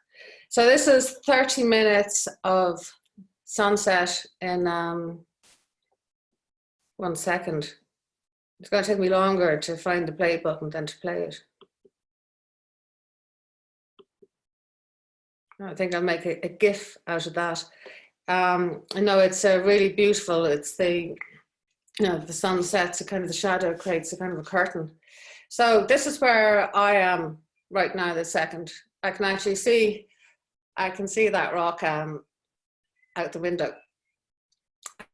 So this is 30 minutes of sunset in 1 second. It's going to take me longer to find the play button than to play it. I think I'll make a GIF out of that. I know it's really beautiful. It's the, you know, the sun sets, a kind of the shadow creates a kind of a curtain. So this is where I am right now, the second. I can actually see, I can see that rock out the window.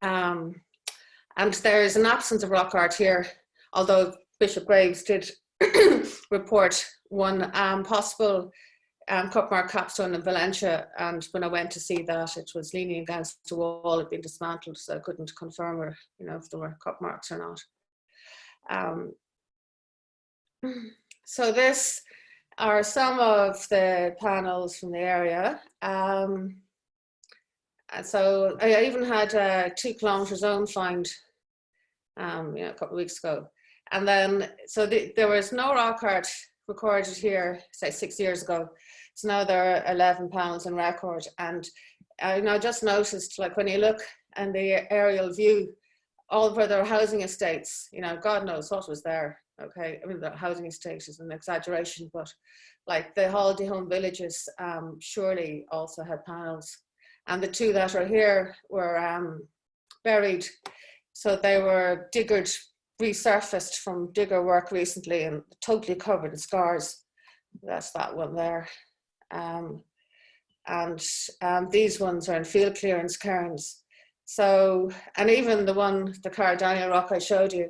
And there is an absence of rock art here, although Bishop Graves did report one possible cup mark capstone in Valencia, and when I went to see that, it was leaning against the wall, it had been dismantled, so I couldn't confirm or, you know, if there were cup marks or not. So this are some of the panels from the area. And so I even had a 2 kilometre zone find you know, a couple of weeks ago. And then, so there was no rock art recorded here, say 6 years ago. So now there are 11 panels in record. And I just noticed, like when you look in the aerial view, all where there are housing estates, you know, God knows what was there. Okay, I mean, the housing estate is an exaggeration, but like the holiday home villages surely also had panels. And the 2 that are here were buried. So they were diggered, resurfaced from digger work recently and totally covered in scars. That's that one there. These ones are in field clearance cairns. So, and even the one, the Cara Daniel rock I showed you,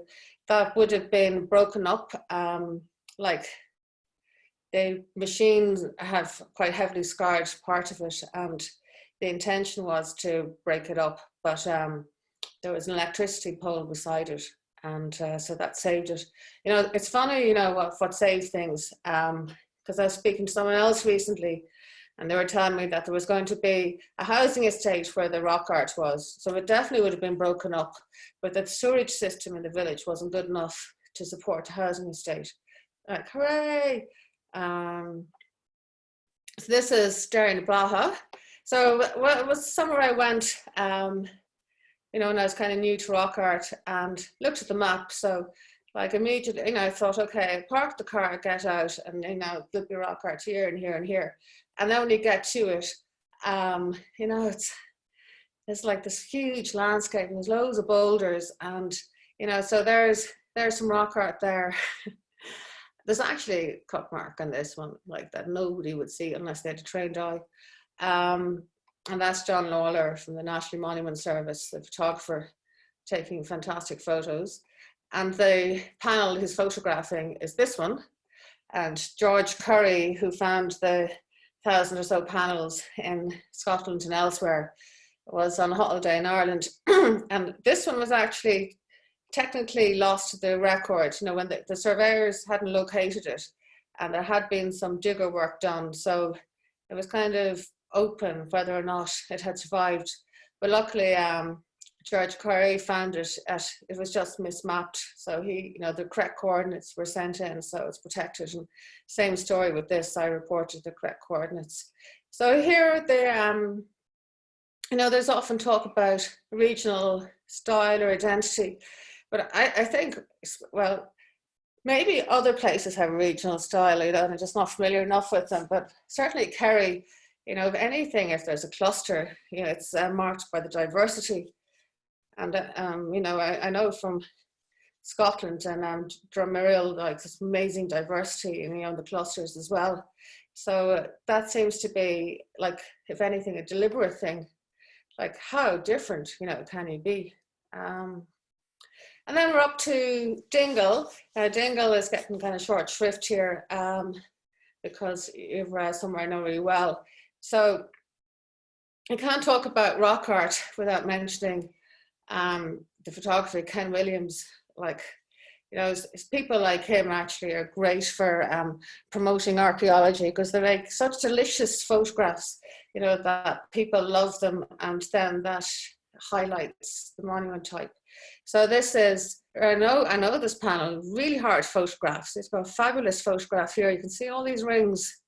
that would have been broken up. Like the machines have quite heavily scarred part of it, and the intention was to break it up, but there was an electricity pole beside it, and so that saved it. You know, it's funny, you know, what saves things. because I was speaking to someone else recently, and they were telling me that there was going to be a housing estate where the rock art was. So it definitely would have been broken up, but the sewage system in the village wasn't good enough to support a housing estate. Like, hooray! So this is Derry Braha. So it was summer I went, you know, and I was kind of new to rock art and looked at the map. So like immediately, you know, I thought, okay, park the car, get out, and, you know, there'll be rock art here and here and here. And then when you get to it, you know, it's like this huge landscape, and there's loads of boulders, and, you know, so there's some rock art there. There's actually a cut mark on this one, like that nobody would see unless they had a trained eye. And that's Jon Lawler from the National Monument Service, the photographer, taking fantastic photos. And the panel he's photographing is this one. And George Curry, who found the 1,000 or so panels in Scotland and elsewhere, was on holiday in Ireland. And this one was actually technically lost the record, you know, when the surveyors hadn't located it, and there had been some digger work done. So it was kind of open whether or not it had survived. But luckily, George Curry found it it was just mismapped. So he, you know, the correct coordinates were sent in, so it's protected. And same story with this, I reported the correct coordinates. So here the, you know, there's often talk about regional style or identity, but I think, well, maybe other places have regional style, you know, and I'm just not familiar enough with them, but certainly Kerry, you know, if anything, if there's a cluster, you know, it's marked by the diversity. And, you know, I know from Scotland and Drummerill, like this amazing diversity, and, you know, the clusters as well. So that seems to be, like, if anything, a deliberate thing. Like, how different, you know, can you be? And then we're up to Dingle. Dingle is getting kind of short shrift here because you're somewhere I know really well. So I can't talk about rock art without mentioning the photographer Ken Williams. Like, you know, it's people like him actually are great for promoting archaeology, because they make such delicious photographs, you know, that people love them, and then that highlights the monument type. So this is, I know this panel, really hard photographs. It's got a fabulous photograph here. You can see all these rings,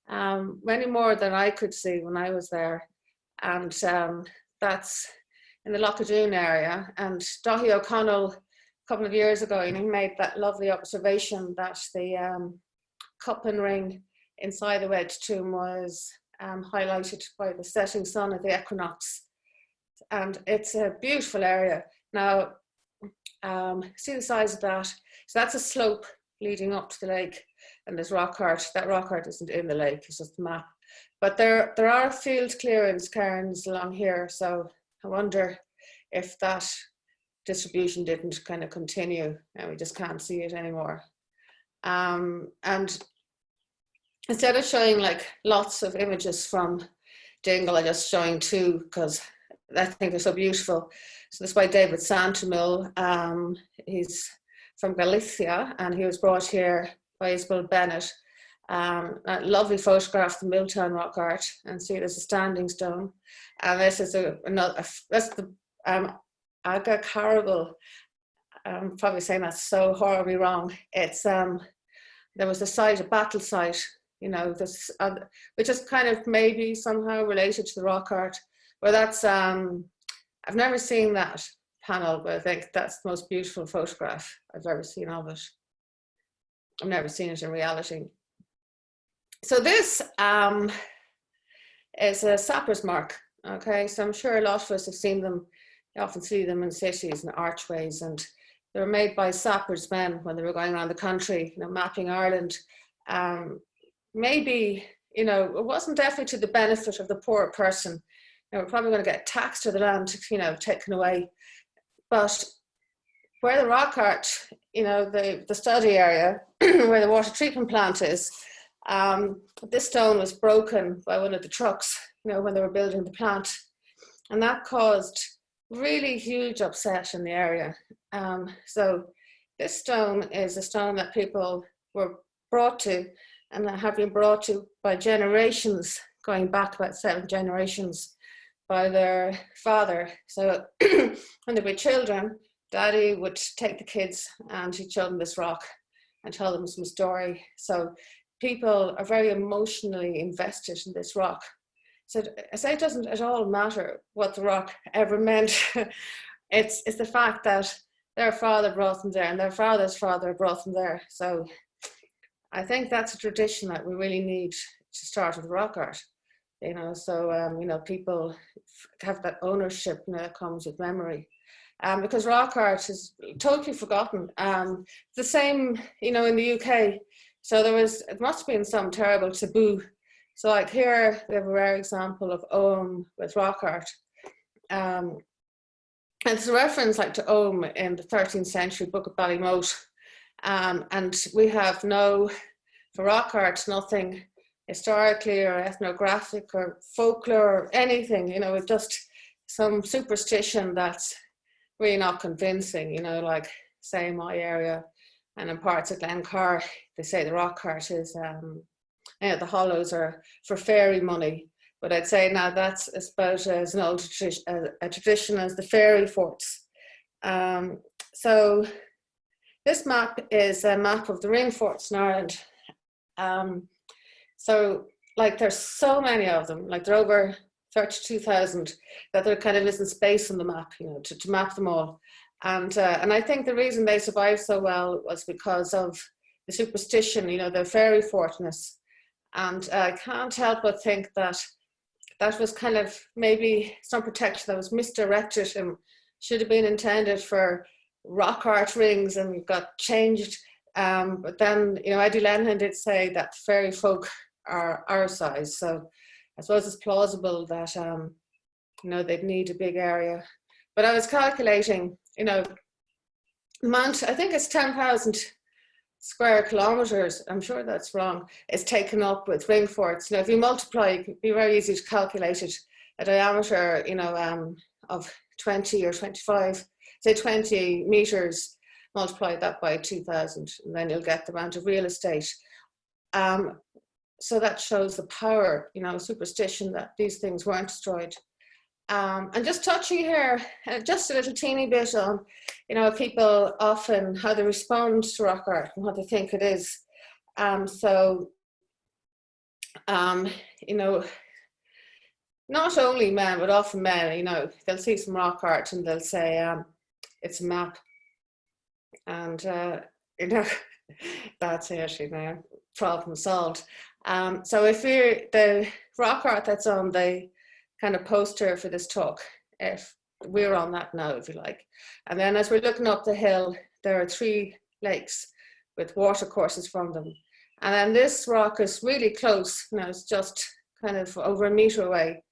many more than I could see when I was there. And that's in the Lochadoon area. And Daithí O'Connell, a couple of years ago, he made that lovely observation that the Cuppin ring inside the wedge tomb was highlighted by the setting sun at the equinox. And it's a beautiful area. Now, see the size of that? So that's a slope leading up to the lake, and there's rock art. That rock art isn't in the lake, it's just the map. But there are field clearance cairns along here, so I wonder if that distribution didn't kind of continue and we just can't see it anymore. And instead of showing like lots of images from Dingle, I'm just showing two because I think they're so beautiful. So this is by David Santamil. He's from Galicia, and he was brought here by Isabel Bennett. A lovely photograph of the Milltown rock art, and see there's a standing stone. And this is that's the Aga Carable. I'm probably saying that's so horribly wrong. It's there was a site, a battle site, you know, this which is kind of maybe somehow related to the rock art. Well, that's I've never seen that panel, but I think that's the most beautiful photograph I've ever seen of it. I've never seen it in reality. So this is a sapper's mark. Okay, so I'm sure a lot of us have seen them. You often see them in cities and archways, and they were made by sappers men when they were going around the country, you know, mapping Ireland. Maybe, you know, it wasn't definitely to the benefit of the poor person. You know, we're probably going to get tax to the land, you know, taken away. But where the rock art, you know, the study area where the water treatment plant is, this stone was broken by one of the trucks, you know, when they were building the plant. And that caused really huge upset in the area. So this stone is a stone that people were brought to and have been brought to by generations, going back about 7 generations, by their father. So when they were children, Daddy would take the kids and he'd show them this rock and tell them some story. So people are very emotionally invested in this rock. So I say it doesn't at all matter what the rock ever meant. It's the fact that their father brought them there and their father's father brought them there. So I think that's a tradition that we really need to start with rock art. You know, so, you know, people have that ownership, you know, that comes with memory. Because rock art is totally forgotten. The same, you know, in the UK. So it must have been some terrible taboo. So like here, we have a rare example of Ogham with rock art. And it's a reference like to Ogham in the 13th century Book of Ballymote. And we have for rock art, nothing historically or ethnographic or folklore or anything, you know, it's just some superstition that's really not convincing, you know, like say in my area and in parts of Glencar, they say the rock art is, you know, the hollows are for fairy money. But I'd say now that's about as an old tradition as the fairy forts. So this map is a map of the ring forts in Ireland. So like there's so many of them, like there are over 32,000, that there kind of isn't space on the map, you know, to map them all. And I think the reason they survived so well was because of the superstition, you know, the fairy fortness. And I can't help but think that that was kind of maybe some protection that was misdirected and should have been intended for rock art rings and got changed. But then, you know, Eddie Lennon did say that fairy folk are our size. So I suppose it's plausible that, you know, they'd need a big area. But I was calculating, you know, I think it's 10,000 square kilometers. I'm sure that's wrong. It's taken up with ring forts. You know, if you multiply, it could be very easy to calculate it. A diameter, you know, of 20 or 25, say 20 meters, multiply that by 2,000, and then you'll get the amount of real estate. So that shows the power, you know, superstition that these things weren't destroyed. And just touching here, just a little teeny bit on, you know, people often, how they respond to rock art and what they think it is. You know, not only men, but often men, you know, they'll see some rock art and they'll say, it's a map. And, you know, that's it, you know, problem solved. So if the rock art that's on the kind of poster for this talk, if we're on that now, if you like. And then as we're looking up the hill, there are 3 lakes with water courses from them. And then this rock is really close. You know, it's just kind of over a meter away.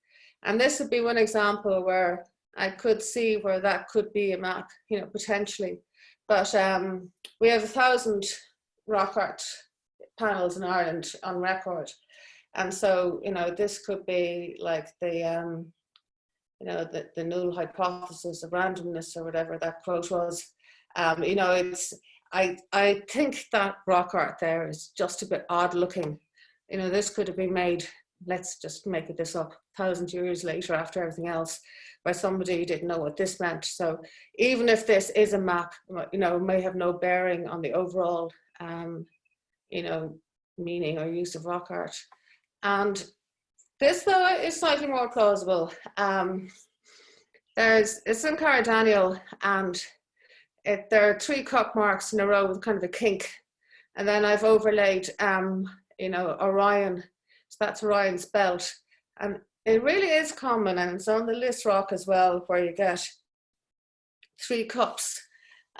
And this would be one example where I could see where that could be a map, you know, potentially. But we have 1,000 rock art panels in Ireland on record. And so, you know, this could be like the, you know, the null hypothesis of randomness or whatever that quote was. You know, it's, I think that rock art there is just a bit odd looking. You know, this could have been made, let's just make this up, 1,000 years later after everything else, by somebody who didn't know what this meant. So even if this is a map, you know, it may have no bearing on the overall, you know, meaning or use of rock art. And this, though, is slightly more plausible. It's in Carradaniel, and there are 3 cup marks in a row with kind of a kink. And then I've overlaid, you know, Orion. So that's Orion's belt. And it really is common, and it's on the List Rock as well, where you get 3 cups,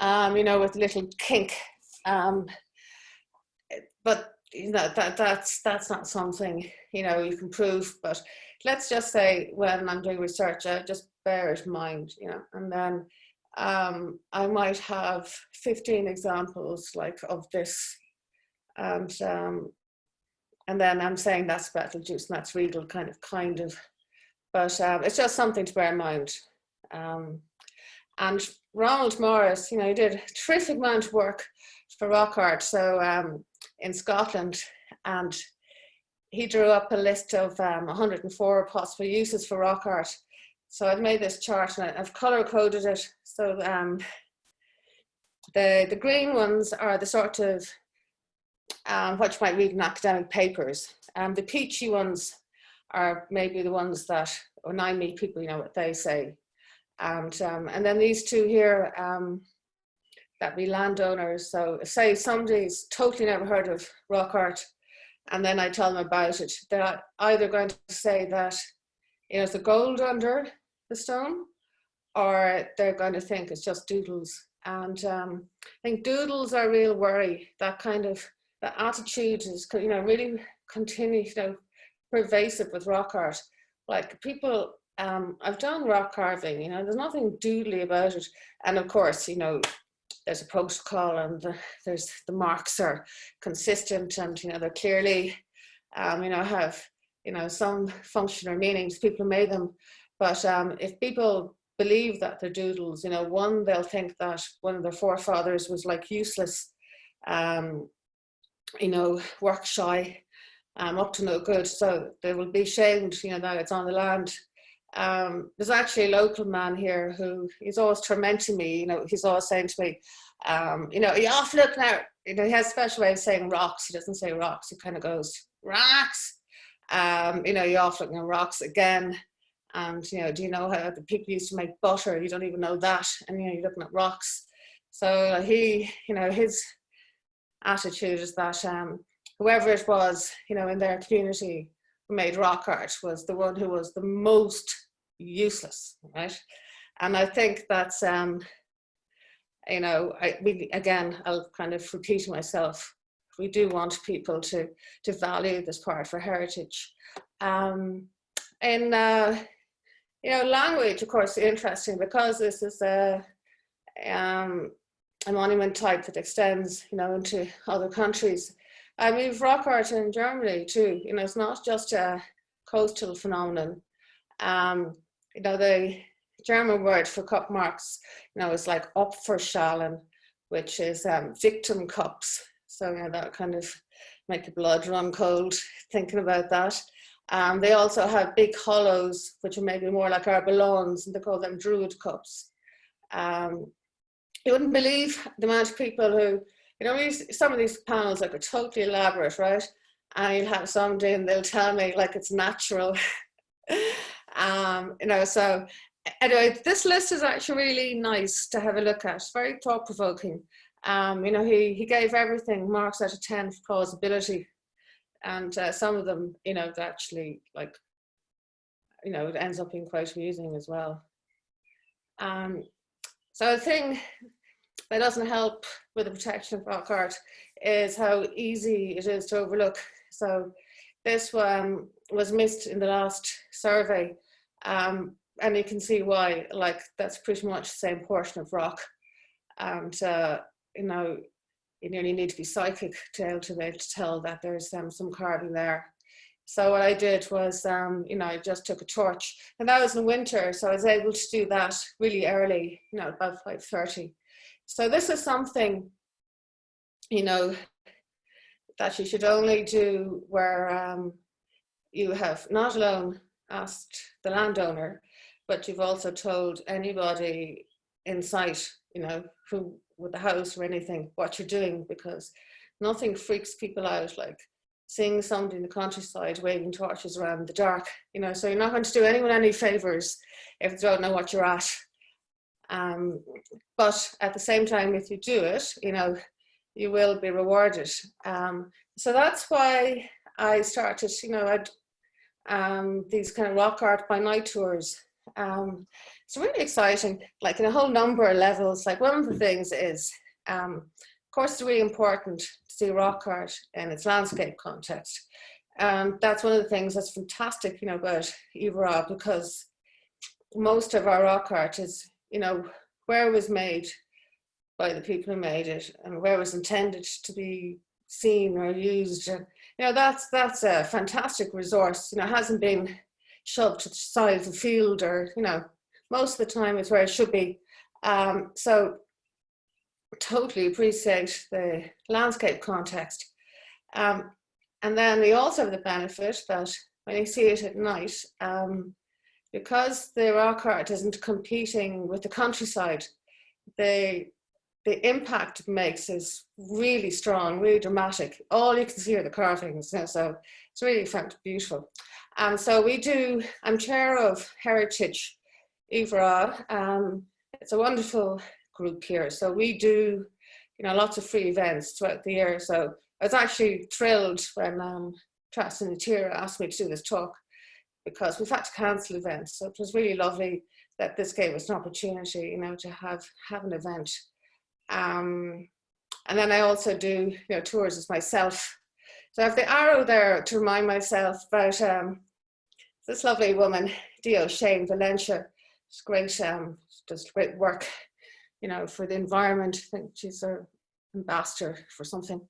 you know, with a little kink. But you know, that's not something, you know, you can prove. But let's just say when I'm doing research, I just bear it in mind, you know, and then I might have 15 examples like of this, and then I'm saying that's Betelgeuse and that's Radial kind of, but it's just something to bear in mind. And Ronald Morris, you know, he did a terrific amount of work for rock art. So in Scotland, and he drew up a list of 104 possible uses for rock art. So I've made this chart and I've color coded it. So the green ones are the sort of what you might read in academic papers. The peachy ones are maybe the ones that, when I meet people, you know what they say. And then these two here, that be landowners. So say somebody's totally never heard of rock art, and then I tell them about it, they're either going to say that, you know, it's the gold under the stone, or they're going to think it's just doodles. And I think doodles are a real worry. That kind of, the attitude is, you know, really continue, you know, pervasive with rock art. Like people, I've done rock carving, you know, there's nothing doodly about it. And of course, you know, there's a protocol, and there's the marks are consistent, and, you know, they're clearly, you know, have, you know, some function or meanings. People made them. But if people believe that they're doodles, you know, one, they'll think that one of their forefathers was like useless, you know, work shy, up to no good. So they will be shamed, you know, that it's on the land. There's actually a local man here who, he's always tormenting me, you know, he's always saying to me, you know, you off look now, you know, he has a special way of saying rocks. He doesn't say rocks, he kind of goes, rocks. You know, you off looking at rocks again. And, you know, do you know how the people used to make butter? You don't even know that. And, you know, you're looking at rocks. So he, you know, his attitude is that whoever it was, you know, in their community who made rock art was the one who was the most useless, right? And I think that's, you know, again, I'll kind of repeat myself. We do want people to value this part for heritage. You know, language, of course, is interesting, because this is a monument type that extends, you know, into other countries. I mean, rock art in Germany too, you know, it's not just a coastal phenomenon. You know, the German word for cup marks, you know, is like Opferschalen, which is victim cups. So, you know, that kind of make your blood run cold thinking about that. They also have big hollows, which are maybe more like our ballons, and they call them druid cups. You wouldn't believe the amount of people who, you know, some of these panels like are totally elaborate, right? And you'll have somebody and they'll tell me like it's natural. You know, so anyway, this list is actually really nice to have a look at. It's very thought-provoking. You know, he gave everything marks out of 10 for plausibility. And some of them, you know, actually, like, you know, it ends up being quite amusing as well. So the thing that doesn't help with the protection of rock art is how easy it is to overlook. So this one was missed in the last survey, and you can see why. Like, that's pretty much the same portion of rock, and you know, you nearly need to be psychic to be able to tell that there's some carving there. So what I did was, you know, I just took a torch, and that was in winter, so I was able to do that really early, you know, about 5:30. So this is something, you know, that you should only do where you have not alone asked the landowner, but you've also told anybody in sight, you know, who with the house or anything, what you're doing, because nothing freaks people out like seeing somebody in the countryside waving torches around in the dark, you know, so you're not going to do anyone any favors if they don't know what you're at. But at the same time, if you do it, you know, you will be rewarded. So that's why I started, you know, these kind of rock art by night tours. It's really exciting, like in a whole number of levels. Like, one of the things is, of course, it's really important to see rock art in its landscape context. That's one of the things that's fantastic, you know, about Aoibheann, because most of our rock art is, you know, where it was made by the people who made it and where it was intended to be seen or used. And, you know, that's a fantastic resource. You know, it hasn't been shoved to the side of the field, or, you know, most of the time it's where it should be. So totally appreciate the landscape context. And then we also have the benefit that when you see it at night, because the rock art isn't competing with the countryside, the impact it makes is really strong, really dramatic. All you can see are the carvings, so it's really beautiful. So I'm chair of Heritage Aoibheann. It's a wonderful group here. So we do, lots of free events throughout the year. So I was actually thrilled when Trust and Tira asked me to do this talk, because we've had to cancel events. So it was really lovely that this gave us an opportunity, to have an event. And then I also do, tours as myself. So I have the arrow there to remind myself about this lovely woman, Dio Shane Valencia. She's great, does great work, for the environment. I think she's an ambassador for something.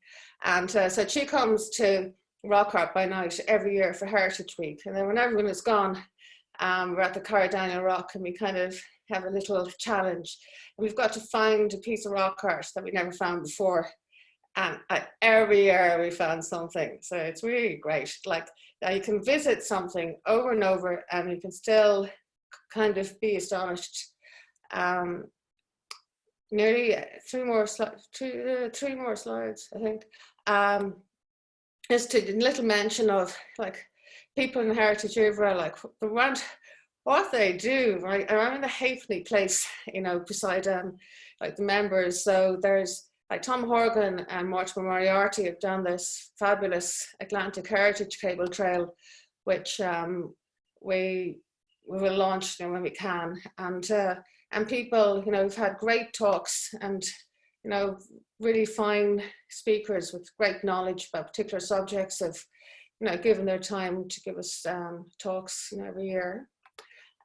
And so she comes to rock art by night every year for Heritage Week. And then when everyone is gone, we're at the Carradaniel Rock and we kind of have a little challenge. And we've got to find a piece of rock art that we never found before. And every year we found something. So it's really great. Like you can visit something over and over and you can still kind of be astonished. Nearly three more slides, I think. Just a little mention of like people in Heritage Aoibheann, like what they do, right? I'm in the halfpenny place, beside like the members. So there's like Tom Horgan and Mortimer Moriarty have done this fabulous Atlantic Heritage Cable Trail, which we will launch when we can. And people, we've had great talks and, really fine speakers with great knowledge about particular subjects have, given their time to give us talks, every year.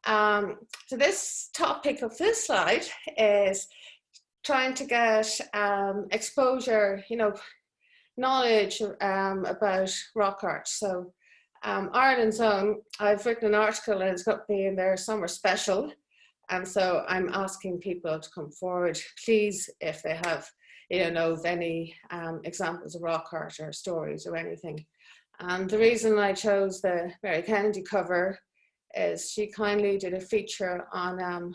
So this topic of this slide is trying to get exposure, knowledge about rock art. So Ireland's Own, I've written an article and it's got to be in their summer special. And so I'm asking people to come forward, please, if they have, know of any examples of rock art or stories or anything. And the reason I chose the Mary Kennedy cover is she kindly did a feature on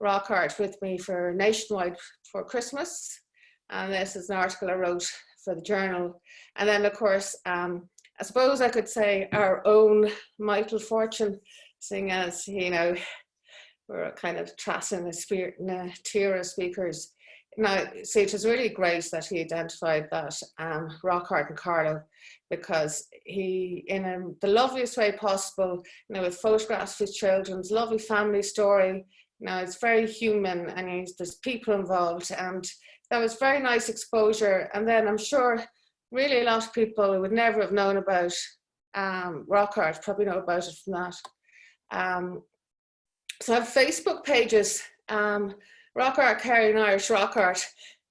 rock art with me for Nationwide for Christmas. And this is an article I wrote for the journal. And then, of course, I suppose I could say our own Michael Fortune, seeing as, we're kind of tracing the spirit and Tira speakers. Now, see, it was really great that he identified that rock art in Carlow, because he, in the loveliest way possible, with photographs of his children's lovely family story, it's very human and there's people involved, and that was very nice exposure. And then I'm sure really a lot of people who would never have known about rock art probably know about it from that. So I have Facebook pages, Rock Art Kerry and Irish Rock Art.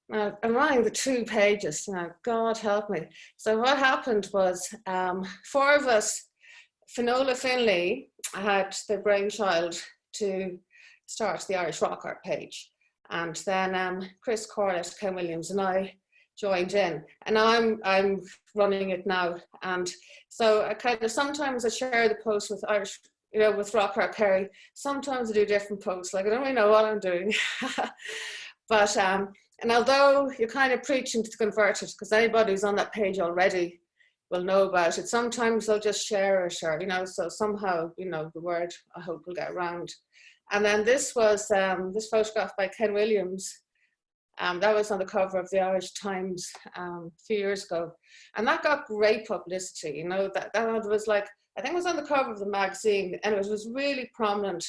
Now, I'm running the 2 pages, God help me. So what happened was 4 of us, Finola Finlay had the brainchild to start the Irish Rock Art page. And then Chris Corlett, Ken Williams and I joined in. And I'm running it now. And so I kind of sometimes I share the post with Irish, with Rock Art Kerry. Sometimes I do different posts, like I don't really know what I'm doing. But, and although you're kind of preaching to the converted, because anybody who's on that page already will know about it, sometimes they'll just share it, or, so somehow, the word, I hope, will get around. And then this was this photograph by Ken Williams. That was on the cover of the Irish Times a few years ago. And that got great publicity, that was like, I think it was on the cover of the magazine, and it was really prominent.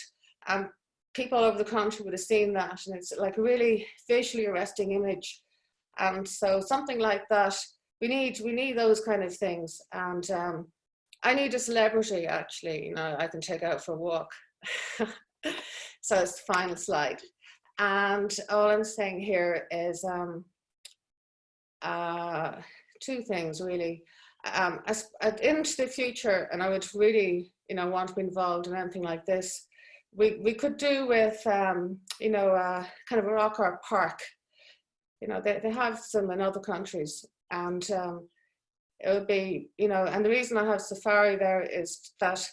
People all over the country would have seen that, and it's like a really visually arresting image. And so something like that, we need those kind of things. And I need a celebrity, actually, I can take out for a walk. So it's the final slide. And all I'm saying here is 2 things, really. Into the future, and I would really, want to be involved in anything like this, we could do with, kind of a rock art park. They have some in other countries, and it would be, you know, and the reason I have safari there is that,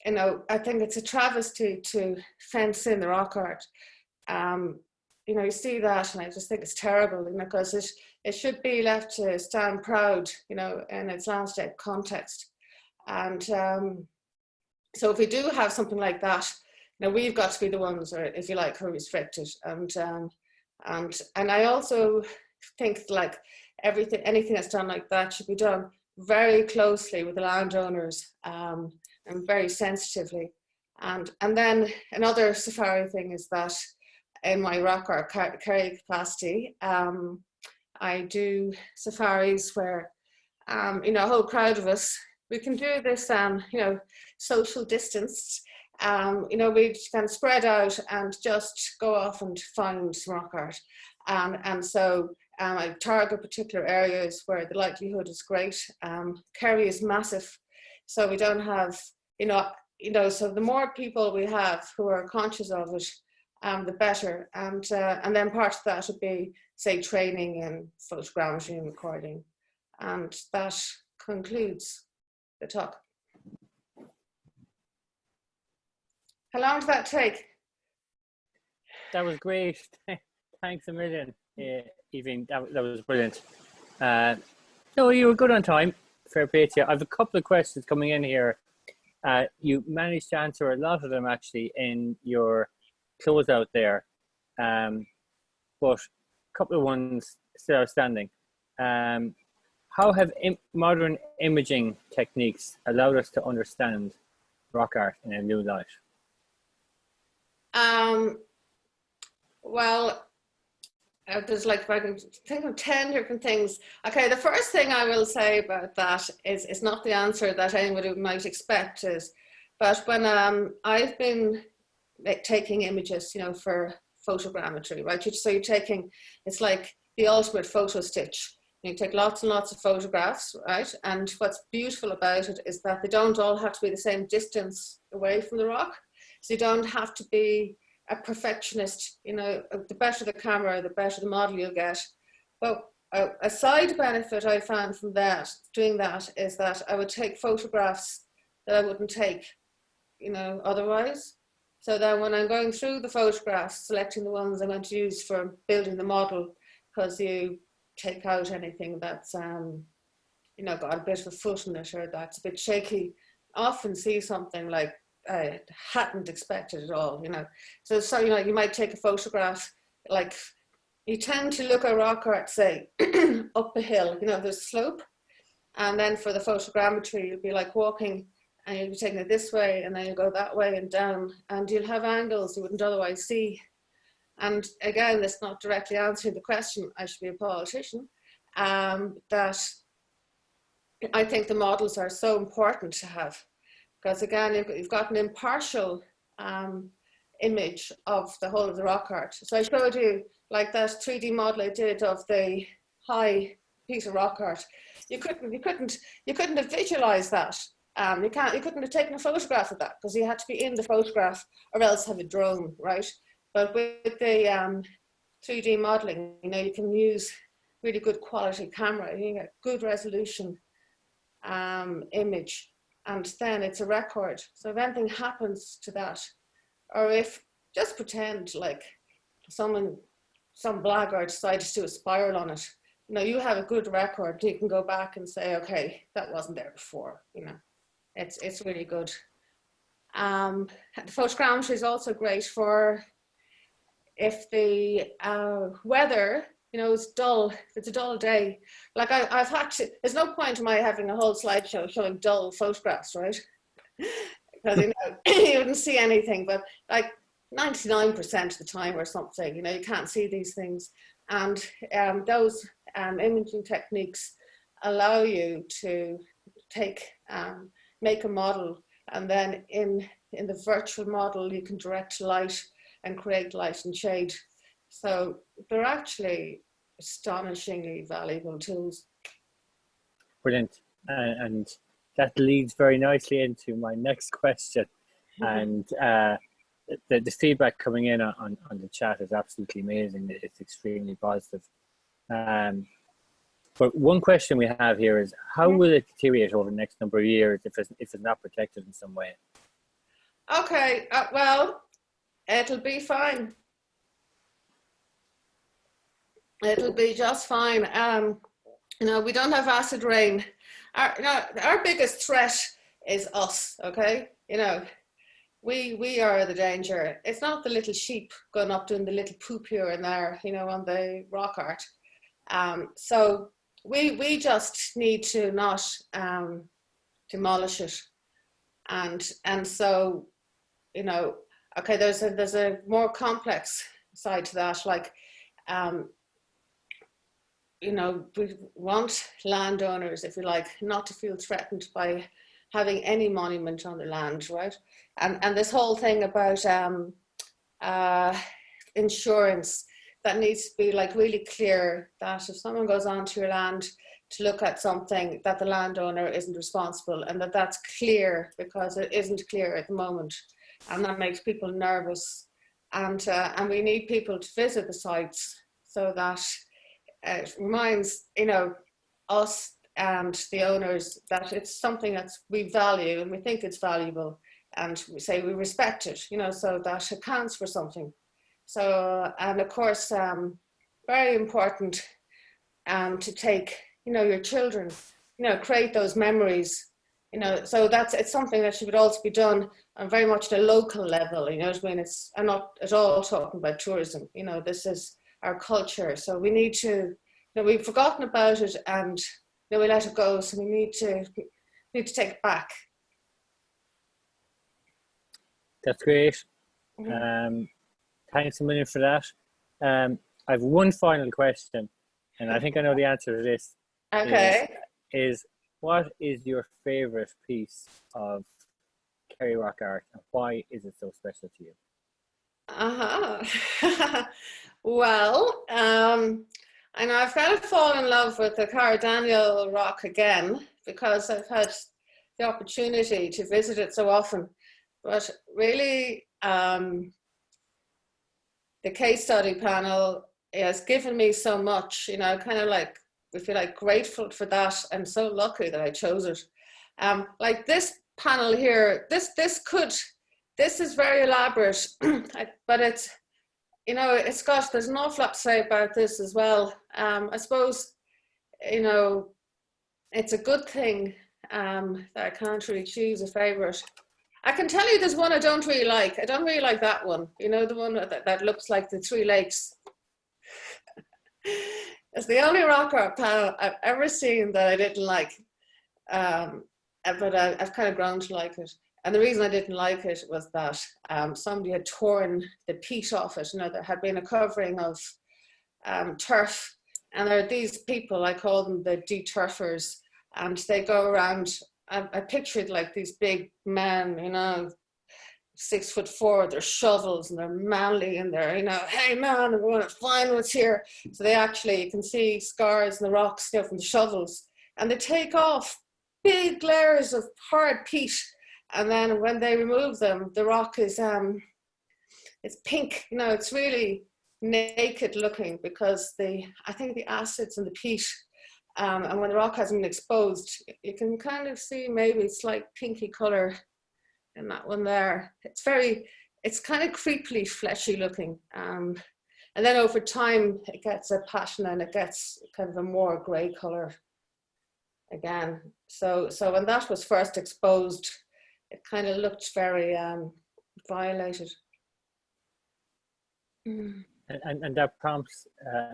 you know, I think it's a travesty to fence in the rock art. You know, you see that, and I just think it's terrible, you know, because it should be left to stand proud, you know, in its landscape context. And so if we do have something like that, you know, we've got to be the ones, or if you like, who restrict it. And I also think like anything that's done like that should be done very closely with the landowners, and very sensitively. And then another safari thing is that in my rock art Kerry capacity, I do safaris where, you know, a whole crowd of us, we can do this, you know, social distance. You know, we can spread out and just go off and find rock art. And so I target particular areas where the likelihood is great. Kerry is massive, so we don't have, you know, so the more people we have who are conscious of it, the better. And then part of that would be, say, training in photogrammetry and recording. And that concludes the talk. How long did that take? That was great. Thanks a million, Aoibheann. That was brilliant. No, you were good on time. Fair play to you. I have a couple of questions coming in here. You managed to answer a lot of them actually in your closeout there, but a couple of ones still outstanding. How have modern imaging techniques allowed us to understand rock art in a new light? Well, there's like, if I can think of 10 different things. Okay, the first thing I will say about that is not the answer that anybody might expect is, but when I've been taking images, you know, for photogrammetry, right? So you're taking, it's like the ultimate photo stitch. You take lots and lots of photographs, right? And what's beautiful about it is that they don't all have to be the same distance away from the rock. So you don't have to be a perfectionist, you know, the better the camera, the better the model you'll get. But a side benefit I found from doing that is that I would take photographs that I wouldn't take, you know, otherwise. So then when I'm going through the photographs, selecting the ones I'm going to use for building the model, because you take out anything that's, you know, got a bit of a foot in it or that's a bit shaky, I often see something like I hadn't expected at all, you know. So, you know, you might take a photograph, like you tend to look at rock art, say, up a hill, you know, there's a slope. And then for the photogrammetry, you'll be like walking and you'll be taking it this way and then you'll go that way and down and you'll have angles you wouldn't otherwise see. And again, that's not directly answering the question, I should be a politician, that I think the models are so important to have. Because again, you've got an impartial image of the whole of the rock art. So I showed you like that 3D model I did of the high piece of rock art. You couldn't have visualized that. You couldn't have taken a photograph of that because you had to be in the photograph or else have a drone, right? But with the 3D modeling, you know, you can use really good quality camera. You can get good resolution image. And then it's a record. So if anything happens to that, or if, just pretend like some blackguard decided to do a spiral on it, you know, you have a good record. You can go back and say, okay, that wasn't there before, you know. It's really good. The photogrammetry is also great for if the weather, you know, it's dull, if it's a dull day. Like I've had to, there's no point in my having a whole slideshow showing dull photographs, right? Because, you know, you wouldn't see anything, but like 99% of the time or something, you know, you can't see these things. And those imaging techniques allow you to make a model, and then in the virtual model, you can direct light and create light and shade. So they're actually astonishingly valuable tools. Brilliant. And that leads very nicely into my next question. And the feedback coming in on the chat is absolutely amazing. It's extremely positive. But one question we have here is, how will it deteriorate over the next number of years if it's not protected in some way? Okay, well, it'll be fine. It'll be just fine. You know, we don't have acid rain. Our biggest threat is us, okay? You know, we are the danger. It's not the little sheep going up doing the little poop here and there, you know, on the rock art. So we just need to not demolish it. And so, you know, okay, there's a more complex side to that, like, you know, we want landowners, if you like, not to feel threatened by having any monument on their land, right? And this whole thing about insurance, that needs to be like really clear, that if someone goes onto your land to look at something, that the landowner isn't responsible, and that's clear, because it isn't clear at the moment, and that makes people nervous. And we need people to visit the sites so that it reminds, you know, us and the owners that it's something that we value and we think it's valuable, and we say we respect it, you know, so that it counts for something. So, and of course, very important to take, you know, your children, you know, create those memories, you know, so it's something that should also be done on very much the local level, you know what I mean? I'm not at all talking about tourism, you know, this is our culture. So we need to, you know, we've forgotten about it, and, you know, we let it go. So we need to take it back. That's great. Thanks a million for that. I have one final question, and I think I know the answer to this. Okay. Is what is your favorite piece of Kerry rock art, and why is it so special to you? Well, I know I've kind of fallen in love with the Daniel rock again, because I've had the opportunity to visit it so often. But really, the case study panel has given me so much, you know, kind of like, I feel like grateful for that, and so lucky that I chose it. Like this panel here, this is very elaborate, but it's, you know, there's an awful lot to say about this as well. I suppose, you know, it's a good thing that I can't really choose a favorite. I can tell you there's one I don't really like. I don't really like that one. You know, the one that looks like the three lakes. It's the only rock art panel I've ever seen that I didn't like. But I've kind of grown to like it. And the reason I didn't like it was that somebody had torn the peat off it. You know, there had been a covering of turf. And there are these people, I call them the deturfers, and they go around. I pictured like these big men, you know, 6'4", they're shovels and they're manly and they're, you know, hey man, we're going to find what's here. So they actually, you can see scars in the rocks, you know, from the shovels, and they take off big layers of hard peat. And then when they remove them, the rock is, it's pink, you know, it's really naked looking, because I think the acids in the peat, and when the rock hasn't been exposed, you can kind of see maybe it's like pinky color in that one there. It's kind of creepily fleshy looking. And then over time, it gets a patina and it gets kind of a more gray color again. So when that was first exposed, it kind of looked very violated. And that prompts a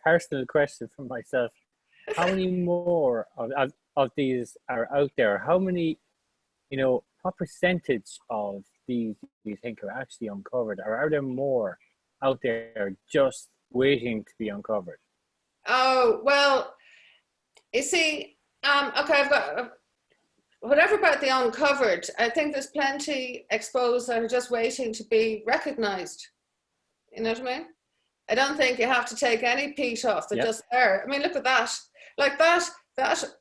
personal question from myself. How many more of these are out there? How many, you know, what percentage of these do you think are actually uncovered? Or are there more out there just waiting to be uncovered? Oh, well, you see, okay, I've got, whatever about the uncovered, I think there's plenty exposed that are just waiting to be recognized. You know what I mean? I don't think you have to take any peat off. They're just there. I mean, look at that. Like that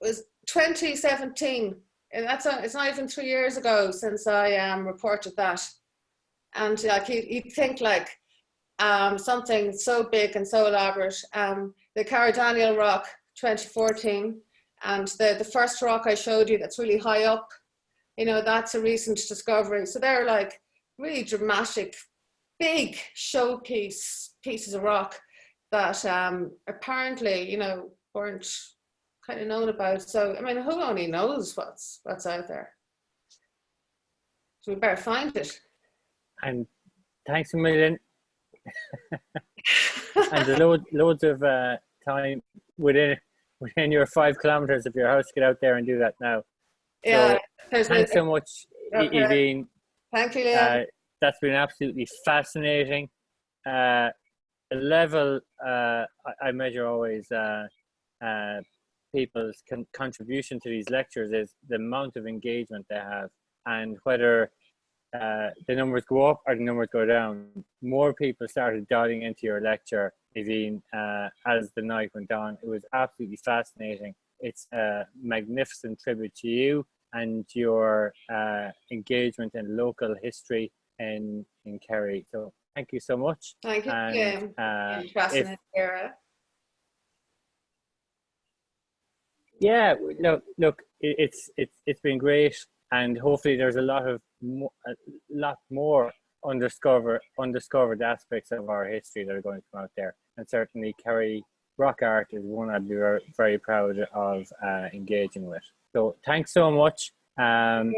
was 2017. And it's not even 3 years ago since I reported that. And like you'd think like something so big and so elaborate. The Daniel rock, 2014. And the first rock I showed you that's really high up, you know, that's a recent discovery. So they're like really dramatic, big showpiece pieces of rock that apparently, you know, weren't kind of known about. So, I mean, who only knows what's out there? So we better find it. And thanks a million. And there's loads of time within your 5 kilometers of your house to get out there and do that now. Yeah. So, thanks so much, Okay. Aoibheann. Thank you, Liam. That's been absolutely fascinating. The level I measure always people's contribution to these lectures is the amount of engagement they have, and whether the numbers go up or the numbers go down. More people started dialing into your lecture, Aoibheann, as the night went on. It was absolutely fascinating. It's a magnificent tribute to you and your engagement in local history in Kerry. So thank you so much. Thank you, Liam. Yeah, look, it's been great, and hopefully there's a lot more undiscovered aspects of our history that are going to come out there. And certainly Kerry rock art is one I'd be very, very proud of engaging with. So thanks so much, and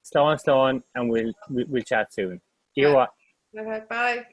slán, and we'll chat soon. Yeah. Okay, bye.